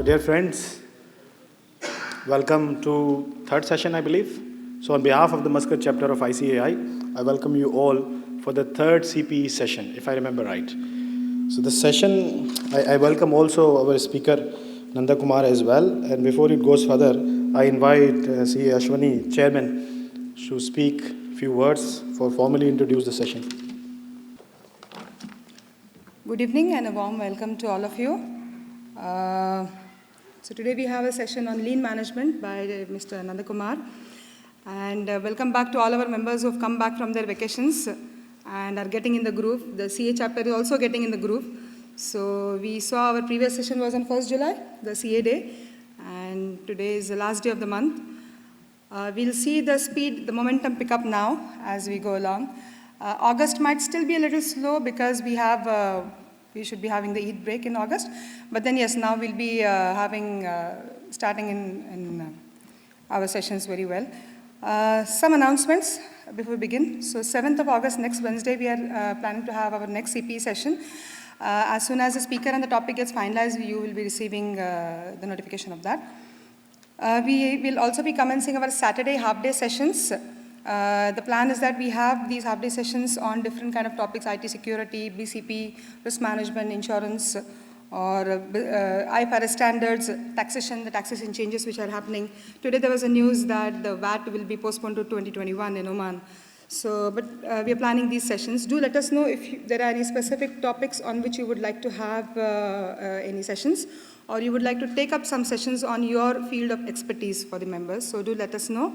Dear friends, welcome to third session, I believe. So on behalf of the Muscat chapter of ICAI, I welcome you all for the third CPE session, if I remember right. So the session, I welcome also our speaker, Nanda Kumar as well. And before it goes further, I invite CA Ashwani, Chairman, to speak a few words for formally introduce the session. Good evening and a warm welcome to all of you. So today we have a session on lean management by Mr. Nanda Kumar. And welcome back to all our members who have come back from their vacations and are getting in the groove. The CA chapter is also getting in the groove. So we saw our previous session was on 1st July, the CA day. And today is the last day of the month. We'll see the speed, the momentum pick up now as we go along. August might still be a little slow because we should be having the Eid break in August. But then yes, now we'll be starting in our sessions very well. Some announcements before we begin. So 7th of August, next Wednesday, we are planning to have our next CPE session. As soon as the speaker and the topic gets finalized, you will be receiving the notification of that. We will also be commencing our Saturday half-day sessions. The plan is that we have these half-day sessions on different kind of topics, IT security, BCP, risk management, insurance, or IFRS standards, taxation, the taxation changes which are happening. Today there was a news that the VAT will be postponed to 2021 in Oman. So, but we are planning these sessions. Do let us know if there are any specific topics on which you would like to have any sessions, or you would like to take up some sessions on your field of expertise for the members. So do let us know.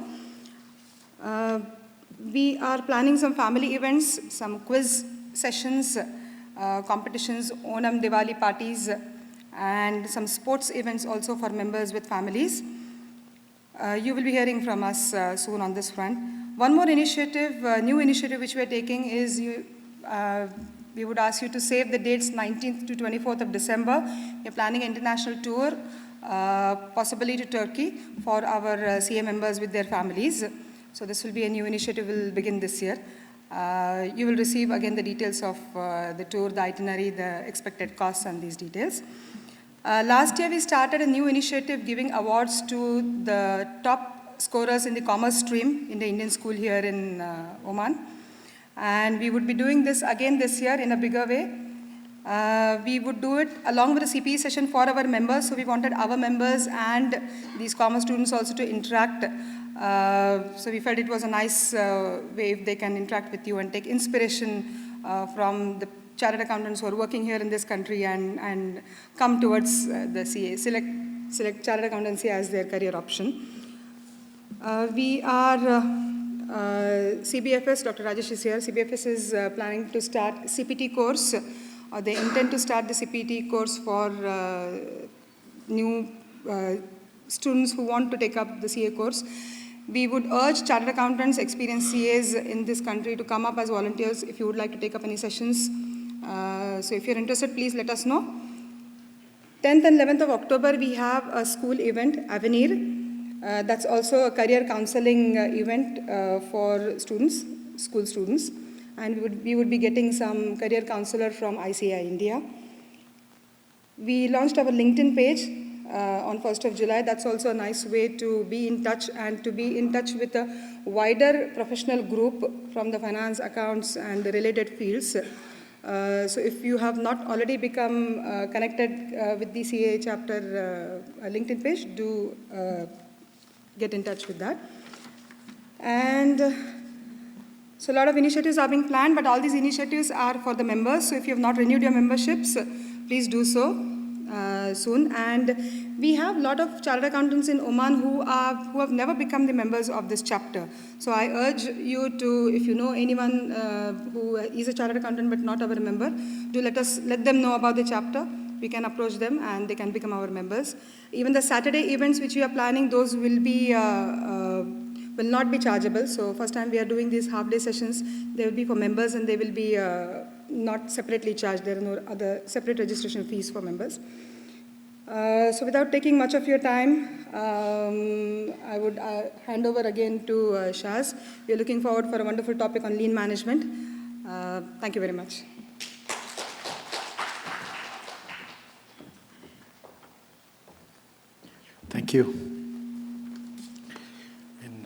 We are planning some family events, some quiz sessions, competitions, Onam, Diwali parties, and some sports events also for members with families. You will be hearing from us soon on this front. One more initiative, new initiative which we are taking is we would ask you to save the dates 19th to 24th of December. We are planning an international tour, possibly to Turkey, for our CA members with their families. So this will be a new initiative, will begin this year. You will receive again the details of the tour, the itinerary, the expected costs and these details. Last year we started a new initiative giving awards to the top scorers in the commerce stream in the Indian school here in Oman. And we would be doing this again this year in a bigger way. We would do it along with a CPE session for our members. So we wanted our members and these commerce students also to interact. So we felt it was a nice way if they can interact with you and take inspiration from the chartered accountants who are working here in this country and come towards the CA, select chartered accountancy as their career option. We are, CBFS, Dr. Rajesh is here. CBFS is planning to start CPT course, or they intend to start the CPT course for new students who want to take up the CA course. We would urge chartered accountants, experienced CAs in this country to come up as volunteers if you would like to take up any sessions. So if you're interested, please let us know. 10th and 11th of October, we have a school event, Avenir. That's also a career counseling event for students, school students. And we would be getting some career counselor from ICAI India. We launched our LinkedIn page on 1st of July. That's also a nice way to be in touch and to be in touch with a wider professional group from the finance, accounts, and the related fields. So if you have not already become connected with the CA chapter LinkedIn page, do get in touch with that. And so a lot of initiatives are being planned, but all these initiatives are for the members. So if you have not renewed your memberships, please do so soon. And we have a lot of chartered accountants in Oman who have never become the members of this chapter. So I urge you to, if you know anyone who is a chartered accountant but not our member, do let them know about the chapter. We can approach them and they can become our members. Even the Saturday events which we are planning, those will not be chargeable. So first time we are doing these half-day sessions, they will be for members and they will be not separately charged. There are no other separate registration fees for members. So without taking much of your time, I would hand over again to Shaz. We are looking forward for a wonderful topic on lean management. Thank you very much. Thank you.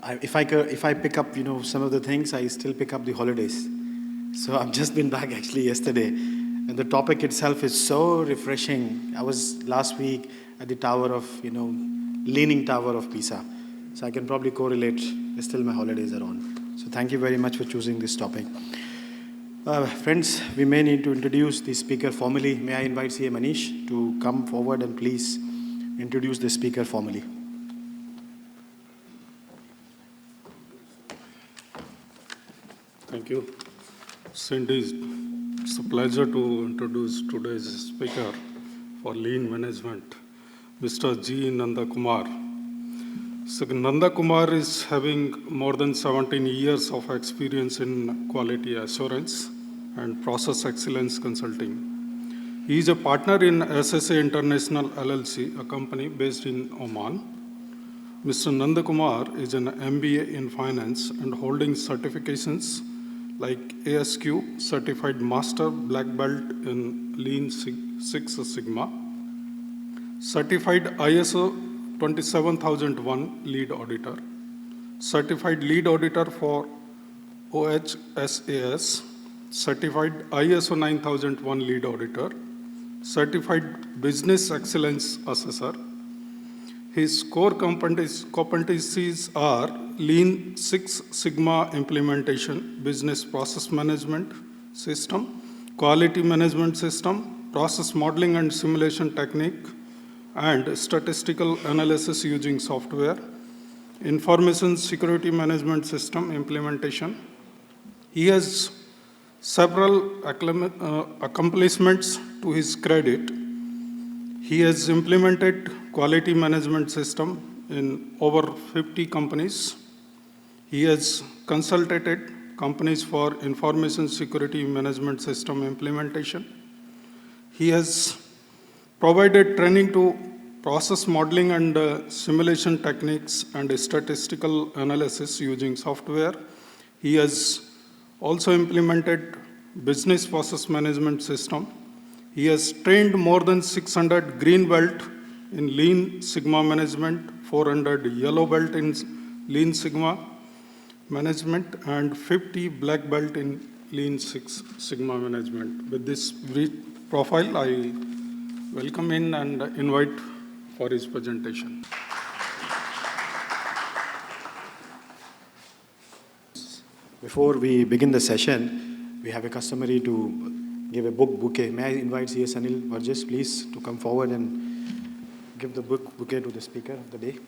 And if I pick up, some of the things, I still pick up the holidays. So I've just been back actually yesterday, and the topic itself is so refreshing. I was last week at the tower of, Leaning Tower of Pisa. So I can probably correlate. Still my holidays are on. So thank you very much for choosing this topic. Friends, we may need to introduce the speaker formally. May I invite CA Manish to come forward and please introduce the speaker formally. Thank you. Cindy, it's a pleasure to introduce today's speaker for lean management, Mr. G. Nanda Kumar. So Nanda Kumar is having more than 17 years of experience in quality assurance and process excellence consulting. He is a partner in SSA International LLC, a company based in Oman. Mr. Nanda Kumar is an MBA in finance and holding certifications like ASQ, Certified Master Black Belt in Lean Six Sigma, Certified ISO 27001 Lead Auditor, Certified Lead Auditor for OHSAS, Certified ISO 9001 Lead Auditor, Certified Business Excellence Assessor. His core competencies are Lean Six Sigma implementation, business process management system, quality management system, process modeling and simulation technique, and statistical analysis using software, information security management system implementation. He has several accomplishments to his credit. He has implemented quality management system in over 50 companies. He has consulted companies for information security management system implementation. He has provided training to process modeling and simulation techniques and statistical analysis using software. He has also implemented business process management system. He has trained more than 600 green belt in Lean Sigma management, 400 yellow belt in Lean Sigma management, and 50 black belt in Lean Six Sigma management. With this brief profile, I welcome in and invite for his presentation. Before we begin the session, we have a customary to give a book bouquet. May I invite C.S. Anil Varghese, please, to come forward and give the book bouquet to the speaker of the day.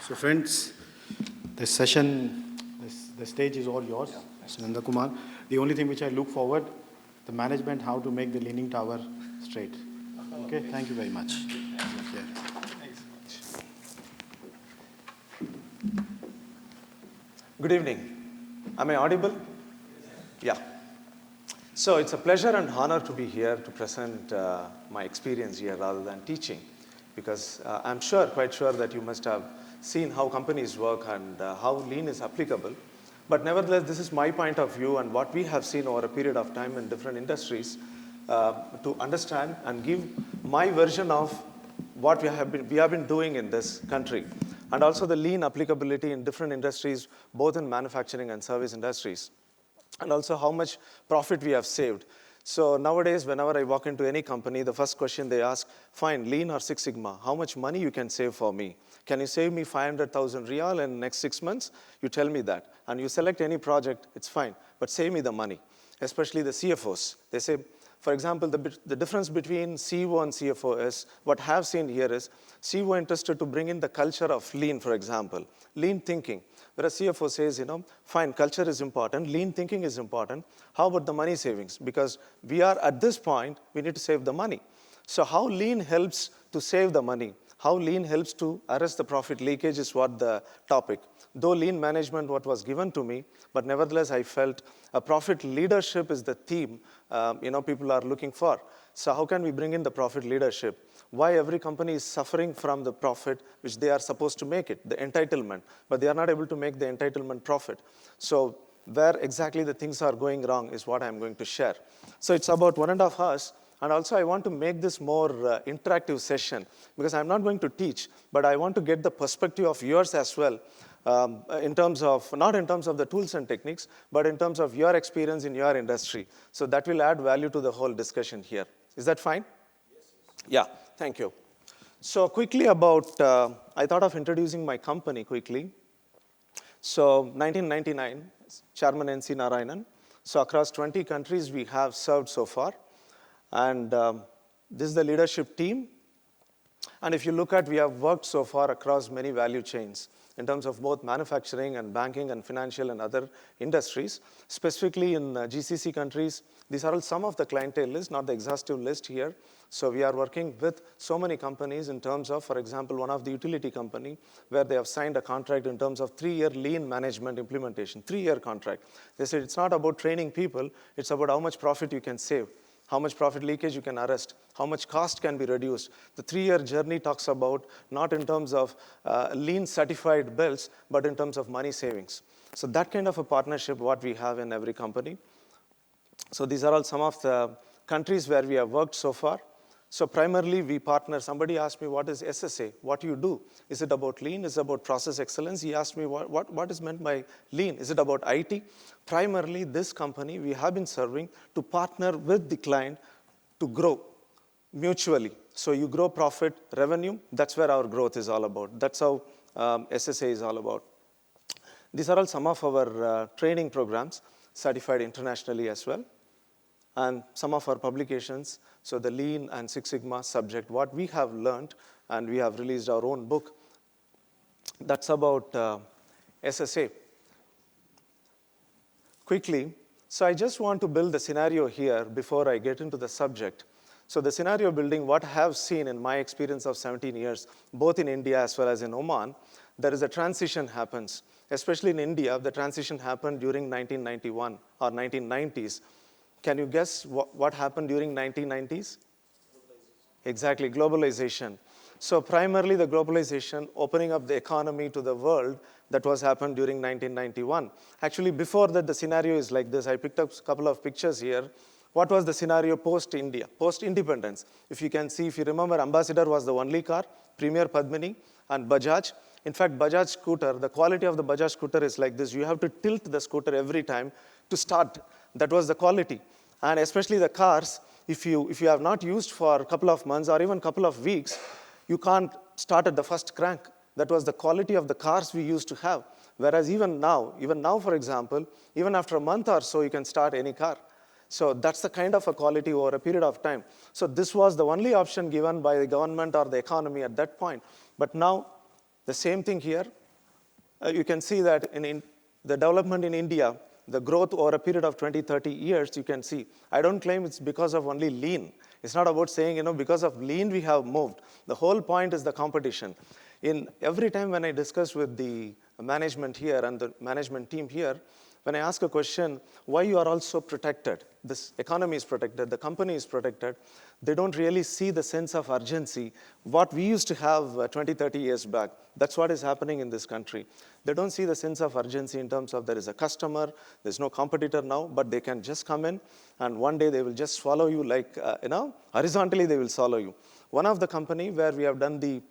So friends, this session, the stage is all yours, Mr. Nanda Kumar. The only thing which I look forward, the management, how to make the Leaning Tower straight. Okay, thank you very much. Good evening. Am I audible? Yeah. So it's a pleasure and honor to be here to present my experience here rather than teaching, because I'm quite sure that you must have seen how companies work and how lean is applicable. But nevertheless, this is my point of view and what we have seen over a period of time in different industries to understand and give my version of what we have been doing in this country, and also the lean applicability in different industries, both in manufacturing and service industries, and also how much profit we have saved. So nowadays, whenever I walk into any company, the first question they ask, fine, Lean or Six Sigma, how much money you can save for me? Can you save me 500,000 Riyal in the next 6 months? You tell me that. And you select any project, it's fine, but save me the money. Especially the CFOs. They say, for example, the difference between CEO and CFO is, what I have seen here is, CEO interested to bring in the culture of lean, for example, lean thinking. Whereas CFO says, fine, culture is important, lean thinking is important. How about the money savings? Because we are at this point, we need to save the money. So how lean helps to save the money? How lean helps to arrest the profit leakage is what the topic. Though lean management what was given to me, but nevertheless I felt a profit leadership is the theme people are looking for. So how can we bring in the profit leadership? Why every company is suffering from the profit which they are supposed to make it, the entitlement, but they are not able to make the entitlement profit. So where exactly the things are going wrong is what I'm going to share. So it's about 1.5 hours. And also, I want to make this more interactive session because I'm not going to teach, but I want to get the perspective of yours as well in terms of, not in terms of the tools and techniques, but in terms of your experience in your industry. So that will add value to the whole discussion here. Is that fine? Yes. Yeah, thank you. So quickly about, I thought of introducing my company quickly. So 1999, Chairman N.C. Narayanan. So across 20 countries we have served so far. And this is the leadership team. And if you look at, we have worked so far across many value chains in terms of both manufacturing and banking and financial and other industries. Specifically in GCC countries, these are all some of the clientele list, not the exhaustive list here. So we are working with so many companies in terms of, for example, one of the utility company where they have signed a contract in terms of 3-year lean management implementation, 3-year contract. They said it's not about training people, it's about how much profit you can save, how much profit leakage you can arrest, how much cost can be reduced. The 3-year journey talks about not in terms of lean certified bills, but in terms of money savings. So that kind of a partnership what we have in every company. So these are all some of the countries where we have worked so far. So primarily we partner, somebody asked me what is SSA, what do you do? Is it about lean, is it about process excellence? He asked me what is meant by lean, is it about IT? Primarily this company we have been serving to partner with the client to grow mutually. So you grow profit, revenue, that's where our growth is all about. That's how SSA is all about. These are all some of our training programs, certified internationally as well. And some of our publications, so the Lean and Six Sigma subject, what we have learned, and we have released our own book. That's about SSA. Quickly, so I just want to build the scenario here before I get into the subject. So the scenario building, what I have seen in my experience of 17 years, both in India as well as in Oman, there is a transition happens. Especially in India, the transition happened during 1991 or 1990s. Can you guess what happened during 1990s? Exactly, globalization. So primarily the globalization, opening up the economy to the world, that was happened during 1991. Actually, before that, the scenario is like this. I picked up a couple of pictures here. What was the scenario post-India, post-independence? If you can see, if you remember, Ambassador was the only car, Premier Padmini, and Bajaj. In fact, Bajaj scooter, the quality of the Bajaj scooter is like this. You have to tilt the scooter every time to start. That was the quality. And especially the cars, if you have not used for a couple of months or even a couple of weeks, you can't start at the first crank. That was the quality of the cars we used to have. Whereas even now, for example, even after a month or so, you can start any car. So that's the kind of a quality over a period of time. So this was the only option given by the government or the economy at that point. But now, the same thing here. You can see that in the development in India, the growth over a period of 20, 30 years, you can see. I don't claim it's because of only lean. It's not about saying, because of lean we have moved. The whole point is the competition. In every time when I discuss with the management here and the management team here, when I ask a question, why you are all so protected? This economy is protected, the company is protected. They don't really see the sense of urgency, what we used to have 20, 30 years back. That's what is happening in this country. They don't see the sense of urgency in terms of there is a customer, there's no competitor now, but they can just come in and one day they will just swallow you like, horizontally they will swallow you. One of the company where we have done the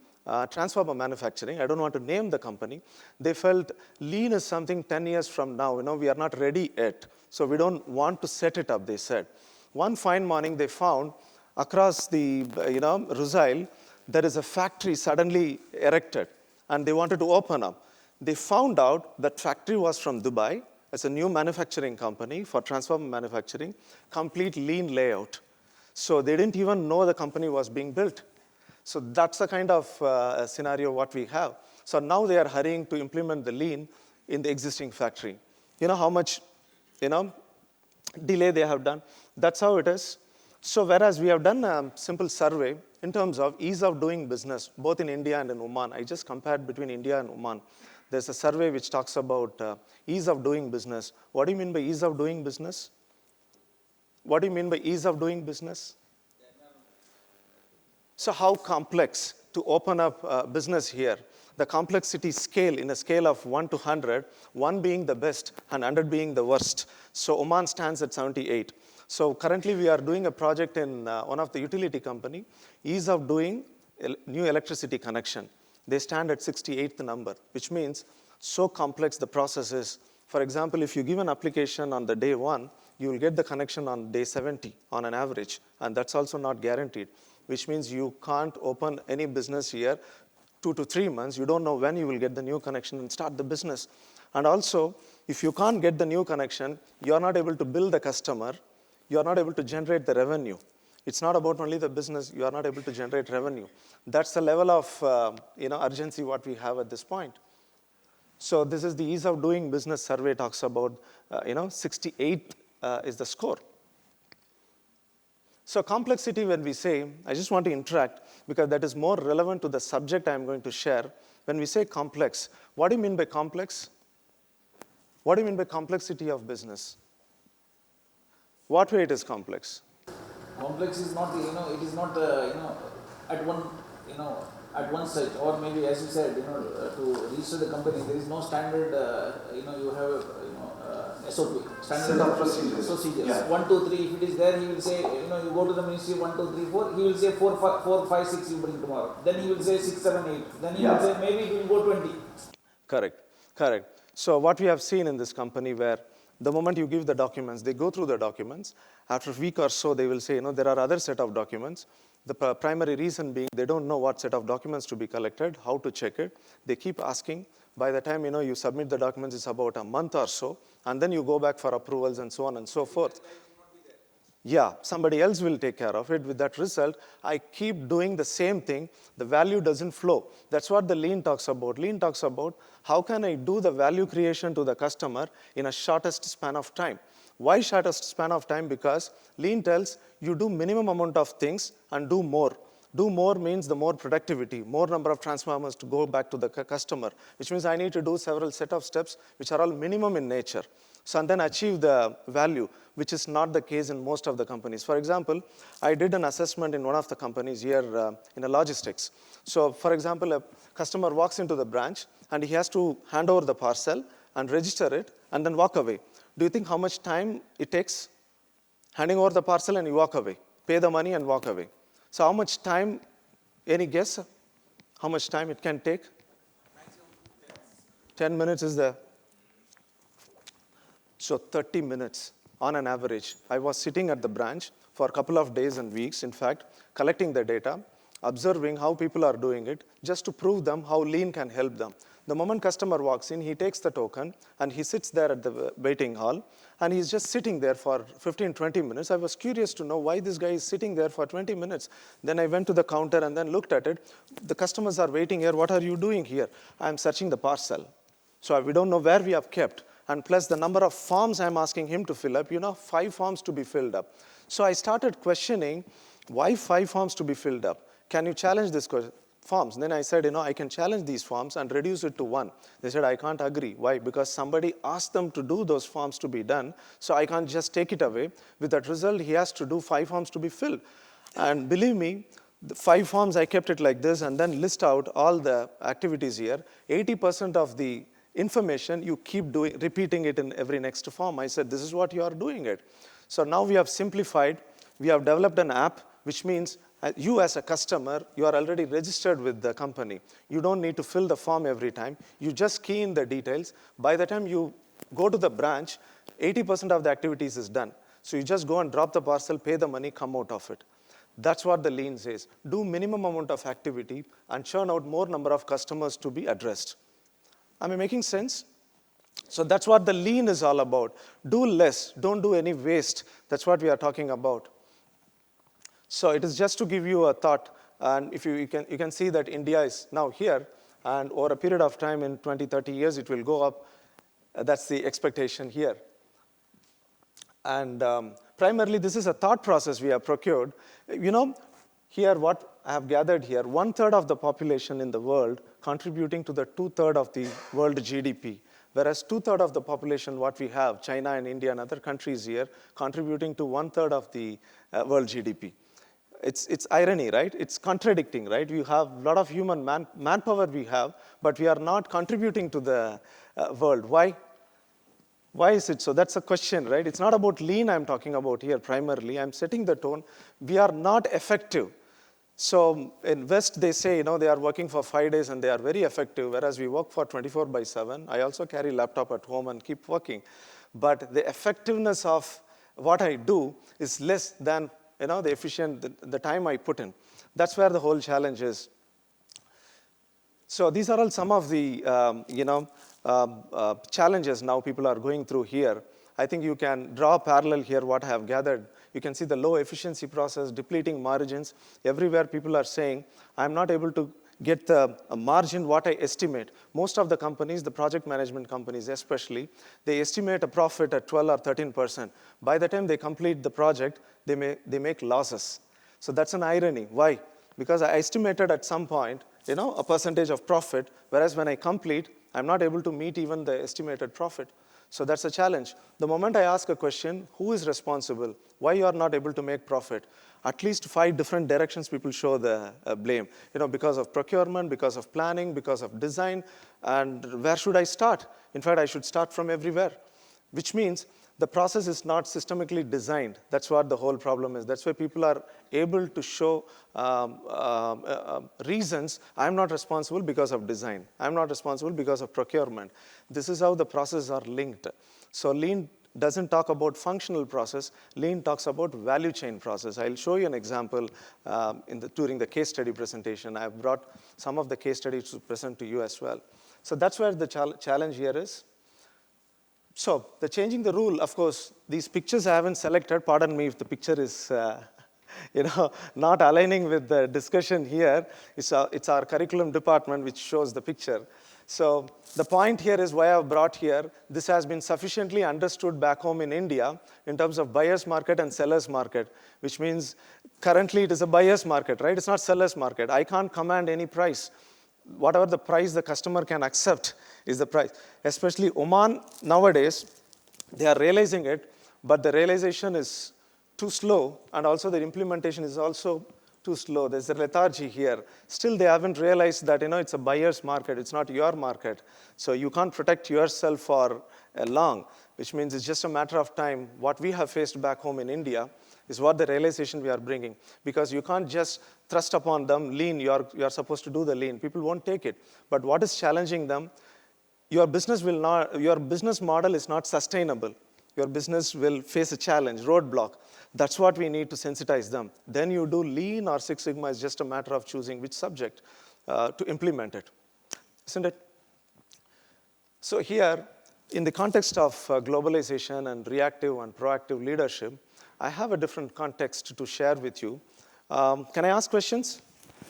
transformer manufacturing, I don't want to name the company, they felt lean is something 10 years from now, we are not ready yet. So we don't want to set it up, they said. One fine morning they found across the, Rusail, there is a factory suddenly erected and they wanted to open up. They found out that factory was from Dubai. It's a new manufacturing company for transformer manufacturing, complete lean layout. So they didn't even know the company was being built. So that's the kind of scenario what we have. So now they are hurrying to implement the lean in the existing factory. You know how much, delay they have done? That's how it is. So whereas we have done a simple survey in terms of ease of doing business, both in India and in Oman. I just compared between India and Oman. There's a survey which talks about ease of doing business. What do you mean by ease of doing business? What do you mean by ease of doing business? So how complex to open up business here? The complexity scale, in a scale of 1 to 100, 1 being the best and 100 being the worst. So Oman stands at 78. So currently we are doing a project in one of the utility company, ease of doing new electricity connection. They stand at 68th number, which means so complex the process is. For example, if you give an application on the day 1, you will get the connection on day 70 on an average, and that's also not guaranteed, which means you can't open any business here 2 to 3 months. You don't know when you will get the new connection and start the business. And also, if you can't get the new connection, you are not able to bill the customer, you are not able to generate the revenue. It's not about only the business, you are not able to generate revenue. That's the level of urgency what we have at this point. So this is the ease of doing business survey talks about, 68 is the score. So complexity, when we say, I just want to interact because that is more relevant to the subject I'm going to share. When we say complex, what do you mean by complex? What do you mean by complexity of business? What way it is complex? Complex is not, it is not, at one, at one site, or maybe as you said, to register the company, there is no standard, you have, SOP, standard procedures. Yeah. 1, 2, 3, if it is there, he will say, you go to the ministry 1, 2, 3, 4, he will say 4, 5, 6 you bring tomorrow. Then he will say 6, 7, 8. Then he will say maybe it will go 20. Correct. So what we have seen in this company where the moment you give the documents, they go through the documents. After a week or so, they will say, there are other set of documents. The primary reason being they don't know what set of documents to be collected, how to check it. They keep asking. By the time, you submit the documents, it's about a month or so. And then you go back for approvals and so on and so forth. Yeah, somebody else will take care of it. With that result, I keep doing the same thing. The value doesn't flow. That's what the lean talks about. Lean talks about how can I do the value creation to the customer in a shortest span of time. Why shortest span of time? Because lean tells you do minimum amount of things and do more. Do more means the more productivity, more number of transformers to go back to the customer, which means I need to do several set of steps which are all minimum in nature. So and then achieve the value, which is not the case in most of the companies. For example, I did an assessment in one of the companies here in a logistics. So for example, a customer walks into the branch and he has to hand over the parcel and register it and then walk away. Do you think how much time it takes? Handing over the parcel and you walk away. Pay the money and walk away. So how much time, any guess? How much time it can take? 10 minutes is the... So 30 minutes on an average. I was sitting at the branch for a couple of days and weeks, in fact, collecting the data, observing how people are doing it, just to prove them how lean can help them. The moment customer walks in, he takes the token and he sits there at the waiting hall and he's just sitting there for 15, 20 minutes. I was curious to know why this guy is sitting there for 20 minutes. Then I went to the counter and then looked at it. The customers are waiting here. What are you doing here? I'm searching the parcel. So we don't know where we have kept. And plus the number of forms I'm asking him to fill up, 5 forms to be filled up. So I started questioning, why 5 forms to be filled up? Can you challenge this forms? Then I said, I can challenge these forms and reduce it to 1. They said, I can't agree. Why? Because somebody asked them to do those forms to be done, so I can't just take it away. With that result, he has to do 5 forms to be filled. And believe me, the 5 forms, I kept it like this and then list out all the activities here. 80% of the information, you keep repeating it in every next form. I said, this is what you are doing it. So now we have simplified. We have developed an app, which means you as a customer, you are already registered with the company. You don't need to fill the form every time. You just key in the details. By the time you go to the branch, 80% of the activities is done. So you just go and drop the parcel, pay the money, come out of it. That's what the lean says. Do minimum amount of activity and churn out more number of customers to be addressed. Am I making sense? So that's what the lean is all about. Do less. Don't do any waste. That's what we are talking about. So it is just to give you a thought. And if you can see that India is now here. And over a period of time, in 20, 30 years, it will go up. That's the expectation here. And primarily, this is a thought process we have procured. Here, what I have gathered here, 1/3 of the population in the world contributing to the 2/3 of the world GDP, whereas 2/3 of the population, what we have, China and India and other countries here, contributing to 1/3 of the world GDP. It's irony, right? It's contradicting, right? We have a lot of human manpower we have, but we are not contributing to the world. Why? Why is it so? That's a question, right? It's not about lean I'm talking about here primarily. I'm setting the tone. We are not effective. So in West, they say, they are working for 5 days and they are very effective, whereas we work for 24/7. I also carry laptop at home and keep working. But the effectiveness of what I do is less than, the time I put in. That's where the whole challenge is. So these are all some of the, challenges now people are going through here. I think you can draw a parallel here, what I have gathered. You can see the low efficiency process, depleting margins. Everywhere people are saying, I'm not able to get the margin what I estimate. Most of the companies, the project management companies especially, they estimate a profit at 12 or 13%. By the time they complete the project, they make losses. So that's an irony. Why? Because I estimated at some point, a percentage of profit, whereas when I complete, I'm not able to meet even the estimated profit. So that's a challenge. The moment I ask a question, who is responsible? Why you are not able to make profit? At least 5 different directions people show the blame. Because of procurement, because of planning, because of design, and where should I start? In fact, I should start from everywhere, which means the process is not systemically designed. That's what the whole problem is. That's why people are able to show reasons. I'm not responsible because of design. I'm not responsible because of procurement. This is how the processes are linked. So lean doesn't talk about functional process. Lean talks about value chain process. I'll show you an example during the case study presentation. I've brought some of the case studies to present to you as well. So that's where the challenge here is. So the changing the rule, of course, these pictures I haven't selected. Pardon me if the picture is not aligning with the discussion here. It's our curriculum department which shows the picture. So the point here is why I've brought here, this has been sufficiently understood back home in India in terms of buyer's market and seller's market, which means currently it is a buyer's market, right? It's not seller's market. I can't command any price. Whatever the price the customer can accept is the price. Especially Oman nowadays, they are realizing it, but the realization is too slow, and also the implementation is also too slow. There's a lethargy here. Still, they haven't realized that it's a buyer's market. It's not your market. So you can't protect yourself for long, which means it's just a matter of time. What we have faced back home in India is what the realization we are bringing. Because you can't just thrust upon them lean. You're supposed to do the lean. People won't take it. But what is challenging them? Your business model is not sustainable. Your business will face a challenge, roadblock. That's what we need to sensitize them. Then you do lean or Six Sigma is just a matter of choosing which subject to implement it. Isn't it? So here, in the context of globalization and reactive and proactive leadership, I have a different context to share with you. Can I ask questions?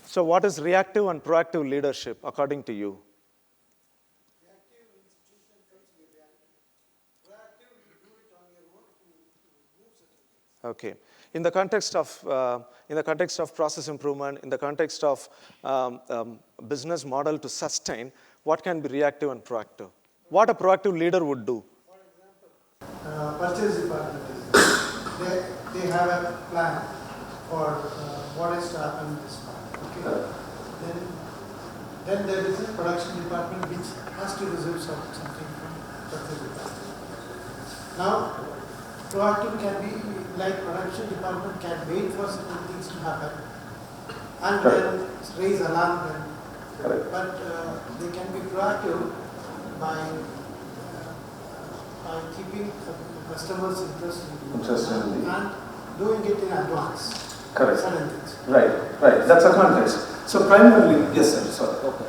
So what is reactive and proactive leadership according to you? Reactive institution comes to reactive. Proactive, you do it on your own to move certain things. Okay. In the context of process improvement, in the context of business model to sustain, what can be reactive and proactive? What a proactive leader would do? For example, purchase department is there. They have a plan for what is to happen in this month. Okay. Then there is a production department which has to receive something from purchase department. Now, proactive can be like production department can wait for certain things to happen and then raise alarm then. But they can be proactive by keeping customers interested and doing it in advance. Correct. Certain things. Right. That's a context. So primarily, yes, sir. Sorry. Okay.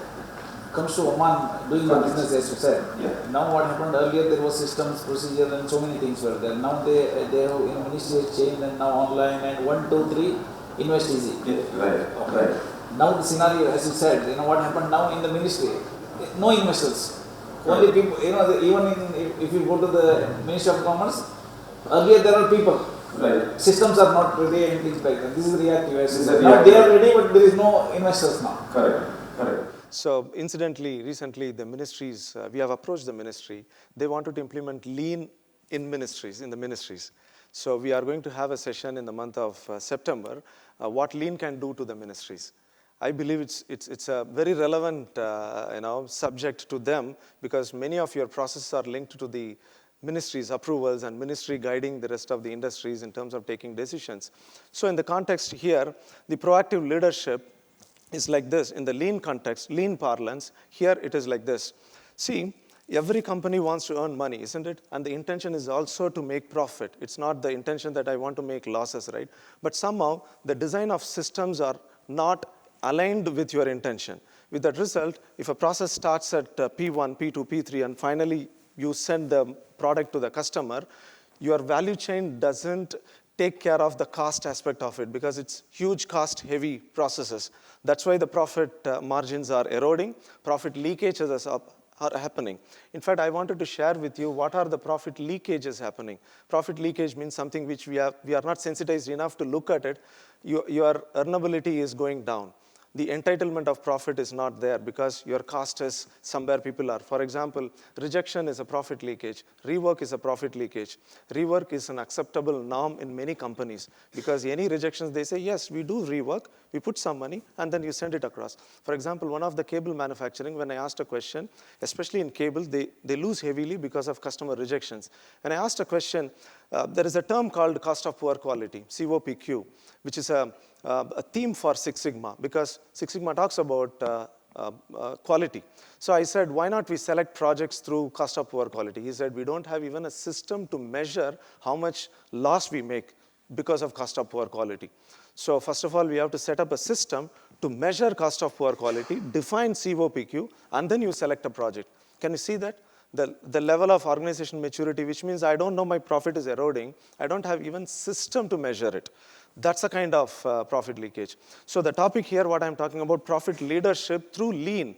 Comes to Oman doing the business as you said. Yeah. Now what happened earlier, there was systems, procedure and so many things were there. Now they have ministry has changed and now online and 1, 2, 3, invest easy. Yeah. Right. Now the scenario, as you said, what happened now in the ministry, no investors. Only people, even if you go to the Ministry of Commerce, earlier there are people. Right. Systems are not ready and things like that. This is reactive. As you said. Now They are ready, but there is no investors now. Correct. So incidentally, recently the ministries, we have approached the ministry. They wanted to implement lean in the ministries. So we are going to have a session in the month of September, what lean can do to the ministries. I believe it's a very relevant subject to them because many of your processes are linked to the ministries' approvals and ministry guiding the rest of the industries in terms of taking decisions. So in the context here, the proactive leadership is like this. In the lean context, lean parlance, here it is like this. See, every company wants to earn money, isn't it? And the intention is also to make profit. It's not the intention that I want to make losses, right? But somehow, the design of systems are not aligned with your intention. With that result, if a process starts at P1, P2, P3, and finally you send the product to the customer, your value chain doesn't take care of the cost aspect of it because it's huge cost-heavy processes. That's why the profit margins are eroding, profit leakages are happening. In fact, I wanted to share with you what are the profit leakages happening. Profit leakage means something which we are not sensitized enough to look at it. Your earnability is going down. The entitlement of profit is not there because your cost is somewhere people are. For example, rejection is a profit leakage. Rework is a profit leakage. Rework is an acceptable norm in many companies because any rejections, they say, yes, we do rework, we put some money, and then you send it across. For example, one of the cable manufacturing, when I asked a question, especially in cable, they lose heavily because of customer rejections. When I asked a question, there is a term called cost of poor quality, COPQ, which is a theme for Six Sigma because Six Sigma talks about quality. So I said, why not we select projects through cost of poor quality? He said, we don't have even a system to measure how much loss we make because of cost of poor quality. So first of all, we have to set up a system to measure cost of poor quality, define COPQ, and then you select a project. Can you see that? The level of organization maturity, which means I don't know my profit is eroding. I don't have even system to measure it. That's a kind of profit leakage. So the topic here, what I'm talking about, profit leadership through lean.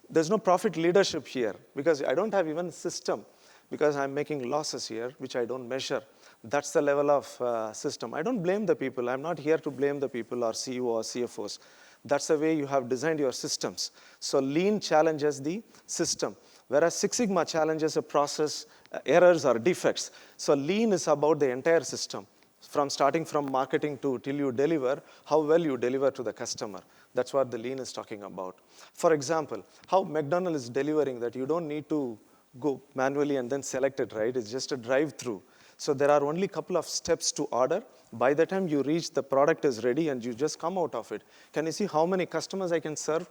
There's no profit leadership here because I don't have even a system because I'm making losses here, which I don't measure. That's the level of system. I don't blame the people. I'm not here to blame the people or CEO or CFOs. That's the way you have designed your systems. So lean challenges the system, whereas Six Sigma challenges a process, errors or defects. So lean is about the entire system. Starting from marketing to till you deliver, how well you deliver to the customer. That's what the lean is talking about. For example, how McDonald's is delivering that you don't need to go manually and then select it, right? It's just a drive-through. So there are only a couple of steps to order. By the time you reach, the product is ready and you just come out of it. Can you see how many customers I can serve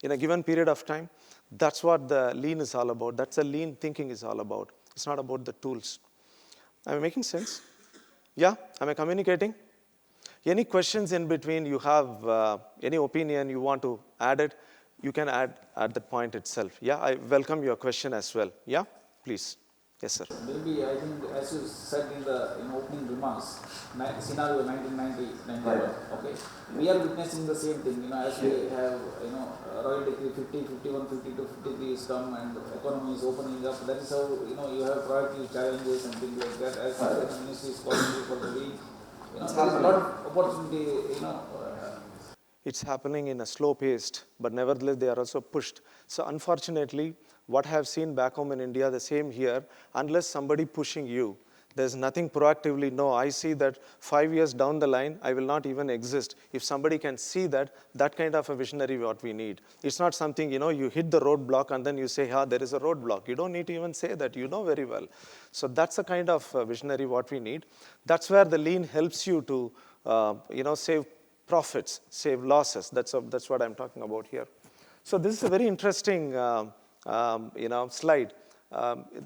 in a given period of time? That's what the lean is all about. That's what lean thinking is all about. It's not about the tools. Am I making sense? Yeah? Am I communicating? Any questions in between? You have any opinion you want to add it? You can add at that point itself. Yeah? I welcome your question as well. Yeah? Please. Yes, sir. Maybe I think, as you said in the opening remarks, scenario 1990-91. Okay, we are witnessing the same thing. As we have Royal Decree 50, 51, 52, 53 is come and the economy is opening up. That is how you have proactive challenges and things like that. As the ministry is calling you for the lead, there is a lot of opportunity. It's happening in a slow pace, but nevertheless they are also pushed. So unfortunately, what I have seen back home in India, the same here, unless somebody pushing you, there's nothing proactively. No, I see that 5 years down the line, I will not even exist. If somebody can see that kind of a visionary what we need. It's not something, you hit the roadblock and then you say, there is a roadblock. You don't need to even say that, you know very well. So that's the kind of visionary what we need. That's where the lean helps you to, save profits, save losses. That's what I'm talking about here. So this is a very interesting slide.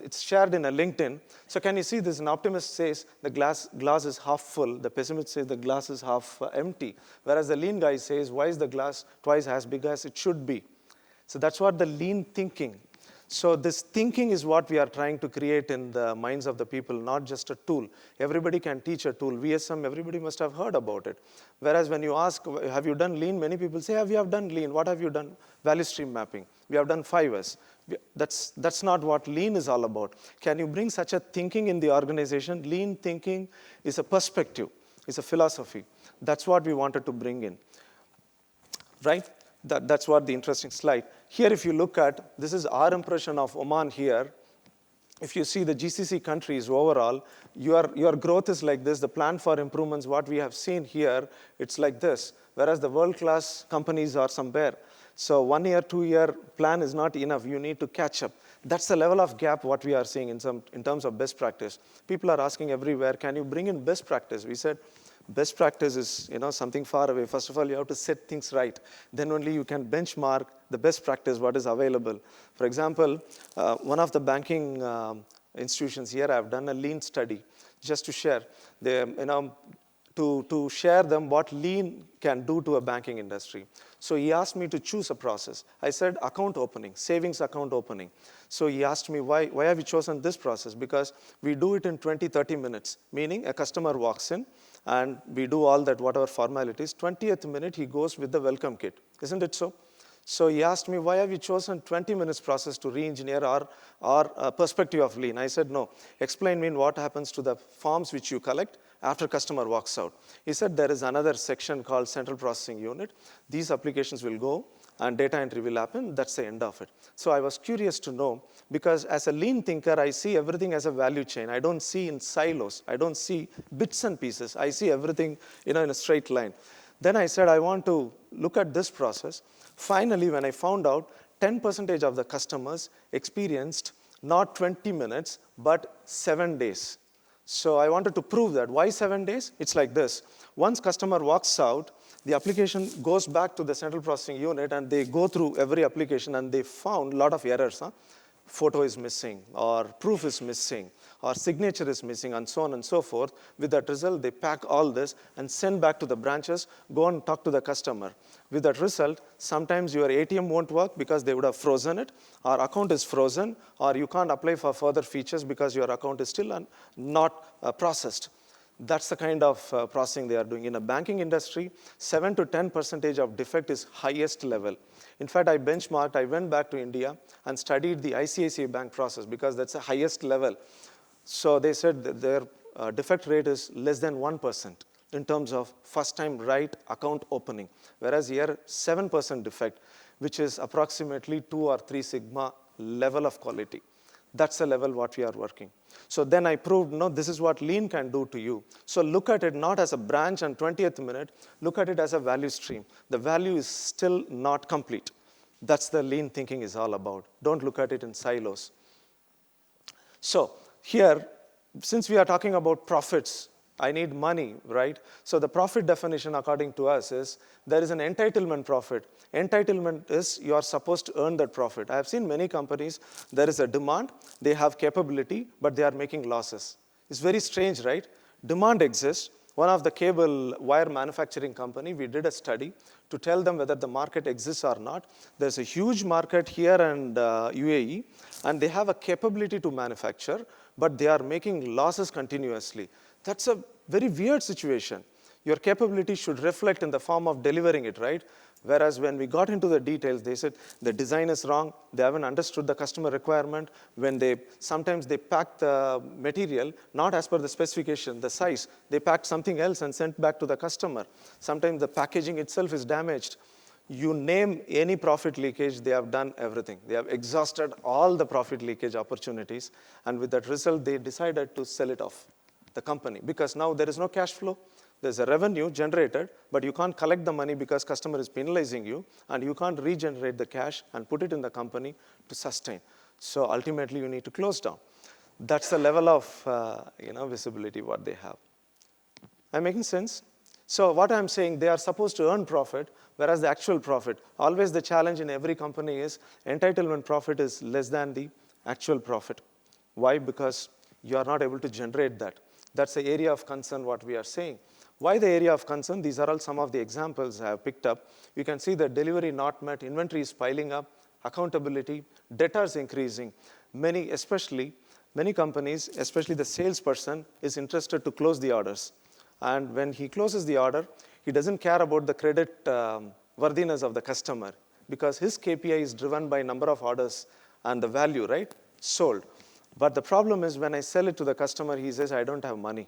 It's shared in a LinkedIn. So can you see this? An optimist says the glass is half full. The pessimist says the glass is half empty. Whereas the lean guy says, why is the glass twice as big as it should be? So that's what the lean thinking. So this thinking is what we are trying to create in the minds of the people, not just a tool. Everybody can teach a tool. VSM, everybody must have heard about it. Whereas when you ask, have you done lean? Many people say, we have done lean. What have you done? Value stream mapping. We have done 5S. That's not what lean is all about. Can you bring such a thinking in the organization? Lean thinking is a perspective. It's a philosophy. That's what we wanted to bring in. Right? That's what the interesting slide. Here, if you look at, this is our impression of Oman here. If you see the GCC countries overall, your growth is like this. The plan for improvements, what we have seen here, it's like this. Whereas the world-class companies are somewhere. So 1 year, 2 year plan is not enough. You need to catch up. That's the level of gap what we are seeing in terms of best practice. People are asking everywhere, can you bring in best practice? We said, best practice is something far away. First of all, you have to set things right. Then only you can benchmark the best practice, what is available. For example, one of the banking institutions here, I've done a lean study just to share. To share them what lean can do to a banking industry. So he asked me to choose a process. I said account opening, savings account opening. So he asked me, why have you chosen this process? Because we do it in 20, 30 minutes, meaning a customer walks in and we do all that, whatever formalities. 20th minute, he goes with the welcome kit. Isn't it so? So he asked me, why have you chosen 20 minutes process to re-engineer our perspective of lean? I said, no. Explain me what happens to the forms which you collect after customer walks out. He said, there is another section called central processing unit. These applications will go and data entry will happen. That's the end of it. So I was curious to know, because as a lean thinker, I see everything as a value chain. I don't see in silos. I don't see bits and pieces. I see everything in a straight line. Then I said, I want to look at this process. Finally, when I found out 10% of the customers experienced not 20 minutes, but 7 days. So I wanted to prove that. Why 7 days? It's like this. Once customer walks out, the application goes back to the central processing unit and they go through every application and they found a lot of errors. Photo is missing, or proof is missing, or signature is missing, and so on and so forth. With that result, they pack all this and send back to the branches, go and talk to the customer. With that result, sometimes your ATM won't work because they would have frozen it, or account is frozen, or you can't apply for further features because your account is still not processed. That's the kind of processing they are doing. In a banking industry, 7 to 10% of defect is highest level. In fact, I benchmarked, I went back to India and studied the ICICI Bank process because that's the highest level. So they said that their defect rate is less than 1% in terms of first-time right account opening, whereas here 7% defect, which is approximately 2 or 3 sigma level of quality. That's the level what we are working. So then I proved, no, this is what lean can do to you. So look at it not as a branch and 20th minute, look at it as a value stream. The value is still not complete. That's the lean thinking is all about. Don't look at it in silos. So here, since we are talking about profits, I need money, right? So the profit definition according to us is there is an entitlement profit. Entitlement is you are supposed to earn that profit. I have seen many companies, there is a demand, they have capability, but they are making losses. It's very strange, right? Demand exists. One of the cable wire manufacturing company, we did a study to tell them whether the market exists or not. There's a huge market here in UAE, and they have a capability to manufacture, but they are making losses continuously. That's a very weird situation. Your capability should reflect in the form of delivering it, right? Whereas when we got into the details, they said the design is wrong, they haven't understood the customer requirement. Sometimes they pack the material not as per the specification, the size. They packed something else and sent back to the customer. Sometimes the packaging itself is damaged. You name any profit leakage, they have done everything. They have exhausted all the profit leakage opportunities, and with that result, they decided to sell it off, the company, because now there is no cash flow. There's a revenue generated, but you can't collect the money because customer is penalizing you, and you can't regenerate the cash and put it in the company to sustain. So ultimately, you need to close down. That's the level of visibility what they have. Am I making sense? So what I'm saying, they are supposed to earn profit, whereas the actual profit, always the challenge in every company is entitlement profit is less than the actual profit. Why? Because you are not able to generate that. That's the area of concern what we are saying. Why the area of concern? These are all some of the examples I have picked up. You can see that delivery not met, inventory is piling up, accountability, debtors increasing. Many companies, especially the salesperson, is interested to close the orders. And when he closes the order, he doesn't care about the credit worthiness of the customer because his KPI is driven by number of orders and the value, right? Sold. But the problem is when I sell it to the customer, he says, I don't have money.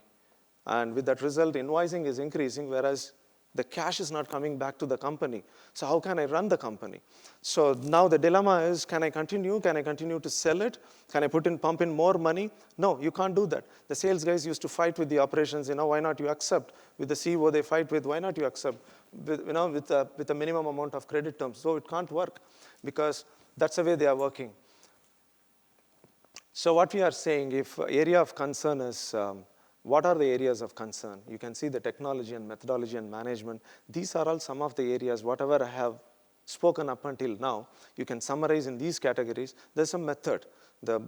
And with that result, invoicing is increasing, whereas The cash is not coming back to the company. So how can I run the company? So now the dilemma is, can I continue? Can I continue to sell it? Can I pump in more money? No, you can't do that. The sales guys used to fight with the operations, why not you accept? With the CEO, they fight with, why not you accept? With a minimum amount of credit terms. So it can't work because that's the way they are working. So what we are saying, if area of concern is, what are the areas of concern? You can see the technology and methodology and management. These are all some of the areas, whatever I have spoken up until now, you can summarize in these categories. There's a method. The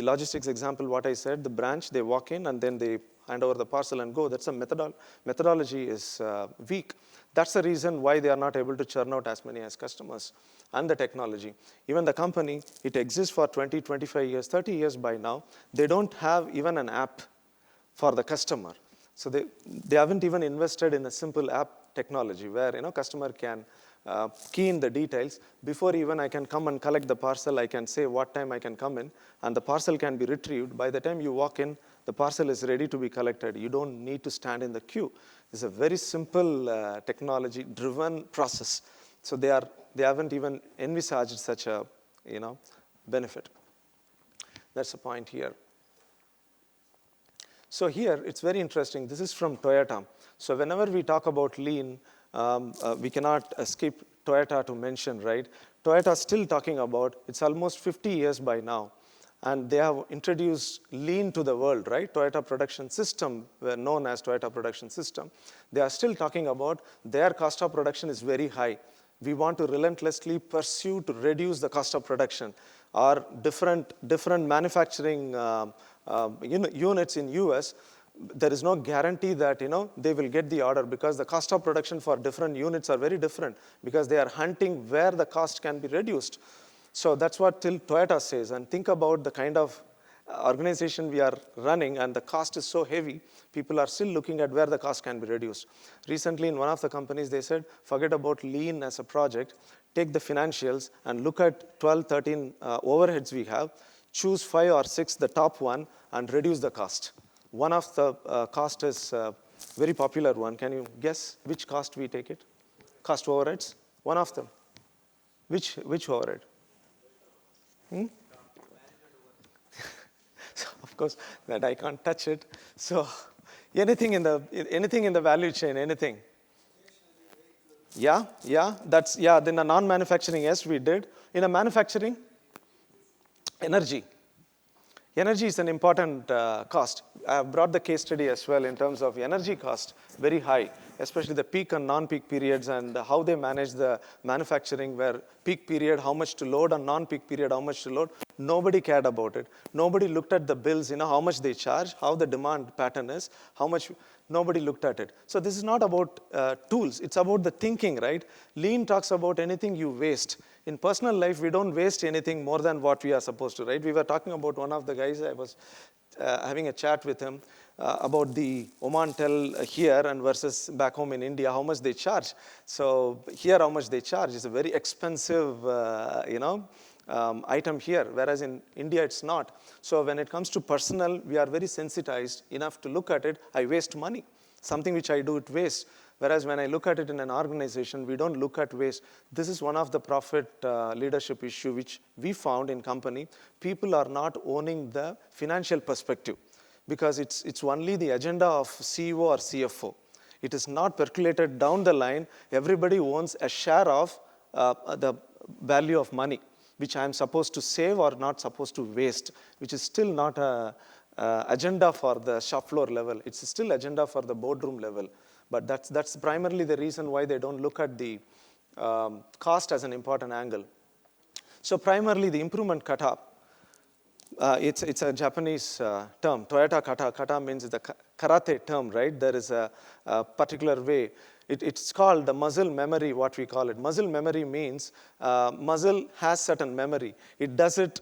logistics example, what I said, the branch, they walk in and then they hand over the parcel and go. That's a methodology is weak. That's the reason why they are not able to churn out as many as customers. And the technology. Even the company, it exists for 20, 25 years, 30 years by now. They don't have even an app for the customer. So they haven't even invested in a simple app technology where customer can key in the details. Before even I can come and collect the parcel, I can say what time I can come in, and the parcel can be retrieved. By the time you walk in, the parcel is ready to be collected. You don't need to stand in the queue. It's a very simple technology-driven process. So they haven't even envisaged such a benefit. That's the point here. So here, it's very interesting. This is from Toyota. So whenever we talk about lean, we cannot skip Toyota to mention, right? Toyota is still talking about, it's almost 50 years by now. And they have introduced lean to the world, right? Toyota Production System, known as Toyota Production System. They are still talking about their cost of production is very high. We want to relentlessly pursue to reduce the cost of production. Or different manufacturing units in US, there is no guarantee that they will get the order because the cost of production for different units are very different because they are hunting where the cost can be reduced. So that's what Toyota says. And think about the kind of organization we are running, and the cost is so heavy, people are still looking at where the cost can be reduced. Recently, in one of the companies, they said, forget about lean as a project, take the financials and look at 12, 13 overheads we have, choose 5 or 6, the top one, and reduce the cost. One of the cost is a very popular one. Can you guess which cost we take it? Cost overheads? One of them. Which overhead? So of course, that I can't touch it. So anything in the value chain, anything. Yeah. Then a non-manufacturing, yes, we did. In a manufacturing, energy. Energy is an important cost. I have brought the case study as well in terms of energy cost, very high, especially the peak and non-peak periods and how they manage the manufacturing where peak period, how much to load, and non-peak period, how much to load. Nobody cared about it. Nobody looked at the bills, how much they charge, how the demand pattern is, how much, nobody looked at it. So this is not about tools, it's about the thinking, right? Lean talks about anything you waste. In personal life, we don't waste anything more than what we are supposed to, right? We were talking about one of the guys, I was having a chat with him about the Omantel here and versus back home in India, how much they charge. So here, how much they charge is a very expensive, item here, whereas in India, it's not. So when it comes to personal, we are very sensitized enough to look at it. I waste money. Something which I do, it waste. Whereas when I look at it in an organization, we don't look at waste. This is one of the profit leadership issue which we found in company. People are not owning the financial perspective because it's only the agenda of CEO or CFO. It is not percolated down the line. Everybody owns a share of the value of money, which I am supposed to save or not supposed to waste, which is still not a agenda for the shop floor level. It's still agenda for the boardroom level. But that's primarily the reason why they don't look at the cost as an important angle. So primarily the improvement kata, it's a Japanese term, Toyota kata. Kata means the karate term, right? There is a particular way. It's called the muscle memory, what we call it. Muscle memory means muscle has certain memory. It does it,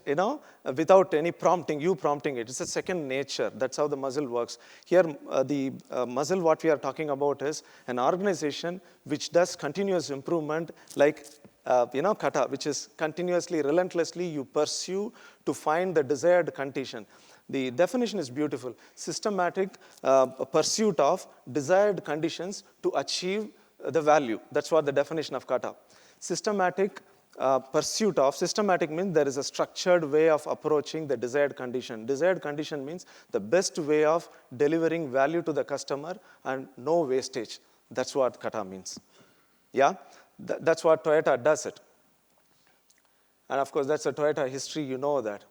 without any prompting, you prompting it. It's a second nature. That's how the muscle works. Here, the muscle, what we are talking about is an organization which does continuous improvement like, kata, which is continuously, relentlessly, you pursue to find the desired condition. The definition is beautiful. Systematic pursuit of desired conditions to achieve the value. That's what the definition of kata. Systematic pursuit of, systematic means there is a structured way of approaching the desired condition. Desired condition means the best way of delivering value to the customer and no wastage. That's what kata means. Yeah, that's what Toyota does it. And of course, that's a Toyota history, you know that.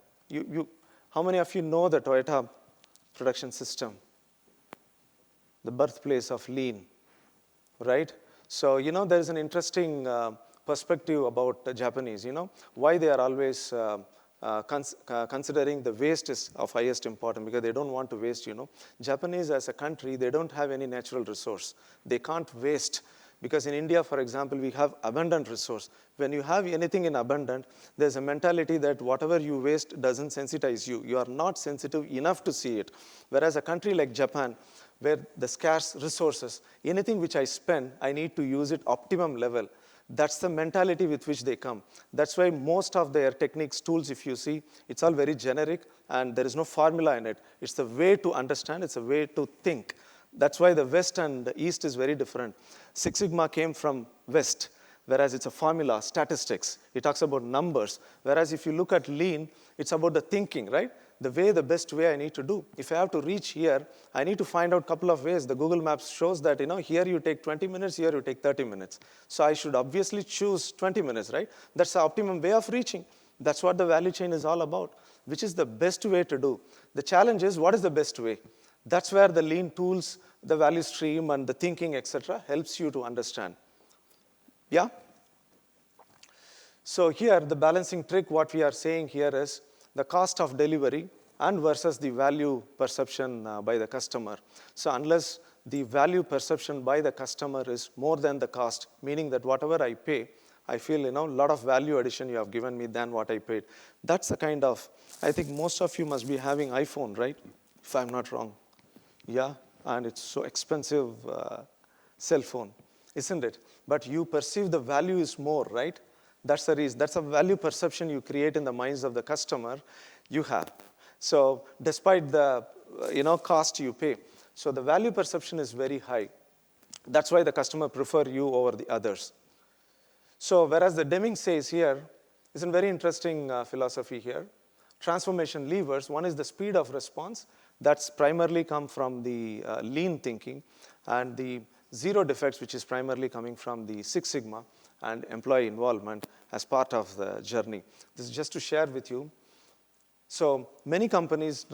How many of you know the Toyota production system? The birthplace of lean, right? So, there is an interesting perspective about the Japanese, why they are always considering the waste is of highest importance, because they don't want to waste, Japanese as a country, they don't have any natural resource. They can't waste. Because in India, for example, we have abundant resource. When you have anything in abundant, there's a mentality that whatever you waste doesn't sensitize you. You are not sensitive enough to see it. Whereas a country like Japan, where the scarce resources, anything which I spend, I need to use it optimum level. That's the mentality with which they come. That's why most of their techniques, tools, if you see, it's all very generic and there is no formula in it. It's the way to understand, it's a way to think. That's why the West and the East is very different. Six Sigma came from West, whereas it's a formula, statistics. It talks about numbers. Whereas if you look at lean, it's about the thinking, right? The best way I need to do. If I have to reach here, I need to find out a couple of ways. The Google Maps shows that, here you take 20 minutes, here you take 30 minutes. So I should obviously choose 20 minutes, right? That's the optimum way of reaching. That's what the value chain is all about, which is the best way to do. The challenge is, what is the best way? That's where the lean tools, the value stream, and the thinking, etc., helps you to understand. Yeah? So here, the balancing trick, what we are saying here is the cost of delivery and versus the value perception by the customer. So unless the value perception by the customer is more than the cost, meaning that whatever I pay, I feel, a lot of value addition you have given me than what I paid. That's the kind of, I think most of you must be having iPhone, right? If I'm not wrong. Yeah, and it's so expensive cell phone, isn't it? But you perceive the value is more, right? That's the reason. That's a value perception you create in the minds of the customer you have. So despite the cost you pay. So the value perception is very high. That's why the customer prefer you over the others. So whereas the Deming says here, it's a very interesting philosophy here. Transformation levers, one is the speed of response. That's primarily come from the lean thinking, and the zero defects, which is primarily coming from the Six Sigma and employee involvement as part of the journey. This is just to share with you. So many companies,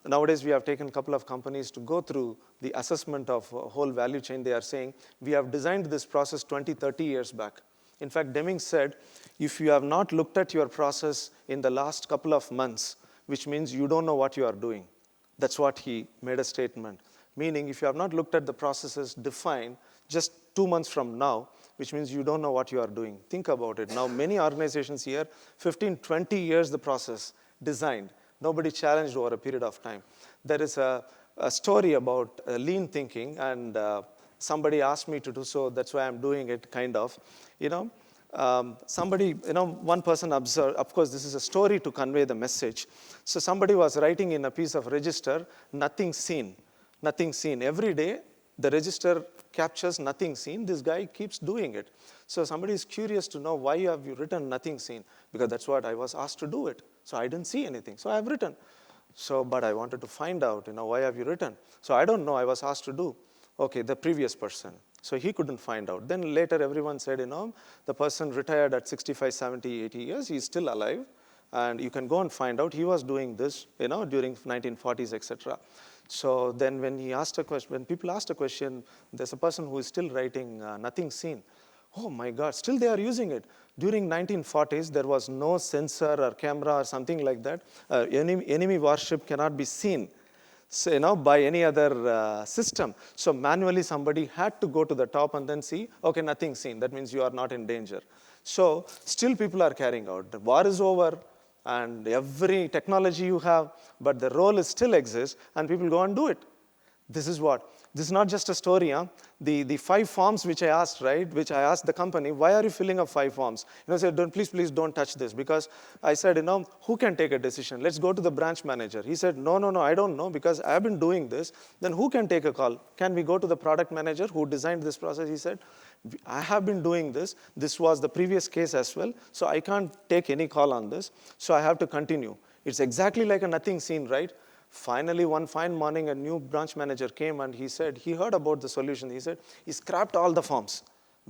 nowadays we have taken a couple of companies to go through the assessment of whole value chain. They are saying, we have designed this process 20, 30 years back. In fact, Deming said, if you have not looked at your process in the last couple of months, which means you don't know what you are doing. That's what he made a statement. Meaning, if you have not looked at the processes defined just 2 months from now, which means you don't know what you are doing. Think about it. Now, many organizations here, 15, 20 years the process designed. Nobody challenged over a period of time. There is a story about lean thinking, and somebody asked me to do so. That's why I'm doing it, kind of. Somebody, one person observed, of course, this is a story to convey the message. So somebody was writing in a piece of register, nothing seen, nothing seen. Every day, the register captures nothing seen. This guy keeps doing it. So somebody is curious to know, why have you written nothing seen? Because that's what I was asked to do it. So I didn't see anything. So I've written. So, but I wanted to find out, why have you written? So I don't know, I was asked to do. Okay, the previous person. So he couldn't find out. Then later everyone said, the person retired at 65, 70, 80 years, he's still alive. And you can go and find out he was doing this, during 1940s, etc. So then when he asked a question, when people asked a question, there's a person who is still writing nothing seen. Oh my God, still they are using it. During 1940s, there was no sensor or camera or something like that. Enemy warship cannot be seen. So, by any other system. So manually somebody had to go to the top and then see, okay, nothing seen. That means you are not in danger. So still people are carrying out. The war is over and every technology you have, but the role is still exists and people go and do it. This is what? This is not just a story, huh? The 5 forms which I asked, right, which I asked the company, why are you filling up 5 forms? I said, please don't touch this, because I said, who can take a decision? Let's go to the branch manager. He said, no, I don't know, because I've been doing this. Then who can take a call? Can we go to the product manager who designed this process? He said, I have been doing this. This was the previous case as well, so I can't take any call on this, so I have to continue. It's exactly like a nothing scene, right? Finally, one fine morning, a new branch manager came and he said, he heard about the solution. He said, he scrapped all the forms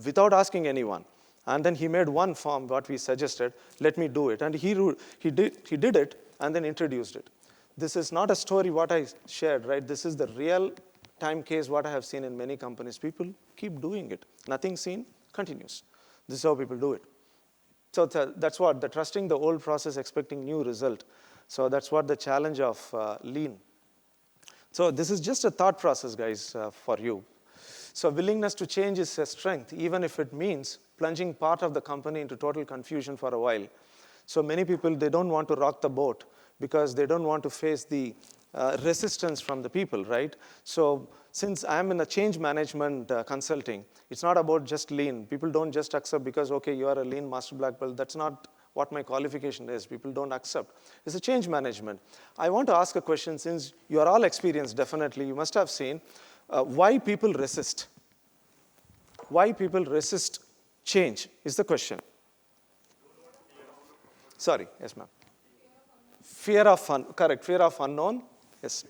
without asking anyone. And then he made one form, what we suggested, let me do it. And he did it and then introduced it. This is not a story what I shared, right? This is the real time case what I have seen in many companies. People keep doing it. Nothing seen continues. This is how people do it. So that's what, the trusting the old process, expecting new result. So that's what the challenge of lean. So this is just a thought process, guys, for you. So willingness to change is a strength, even if it means plunging part of the company into total confusion for a while. So many people, they don't want to rock the boat because they don't want to face the resistance from the people, right? So since I'm in a change management consulting, it's not about just lean. People don't just accept because, okay, you are a lean master black belt. That's not what my qualification is. People don't accept. It's a change management. I want to ask a question, since you are all experienced, definitely, you must have seen why people resist. Why people resist change is the question. Sorry, yes, ma'am. Fear of correct, fear of unknown, yes.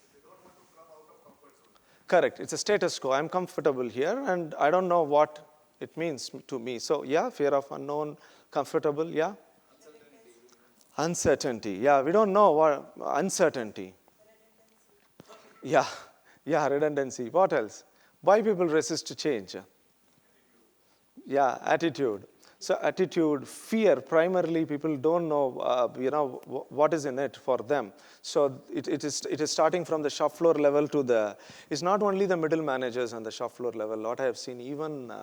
Correct, it's a status quo. I'm comfortable here and I don't know what it means to me. So yeah, fear of unknown, comfortable, yeah. Uncertainty, yeah, we don't know what, uncertainty. Yeah, redundancy. What else? Why people resist to change? Yeah, attitude. So attitude, fear, primarily people don't know, what is in it for them. So it is starting from the shop floor level to it's not only the middle managers and the shop floor level. What I have seen, even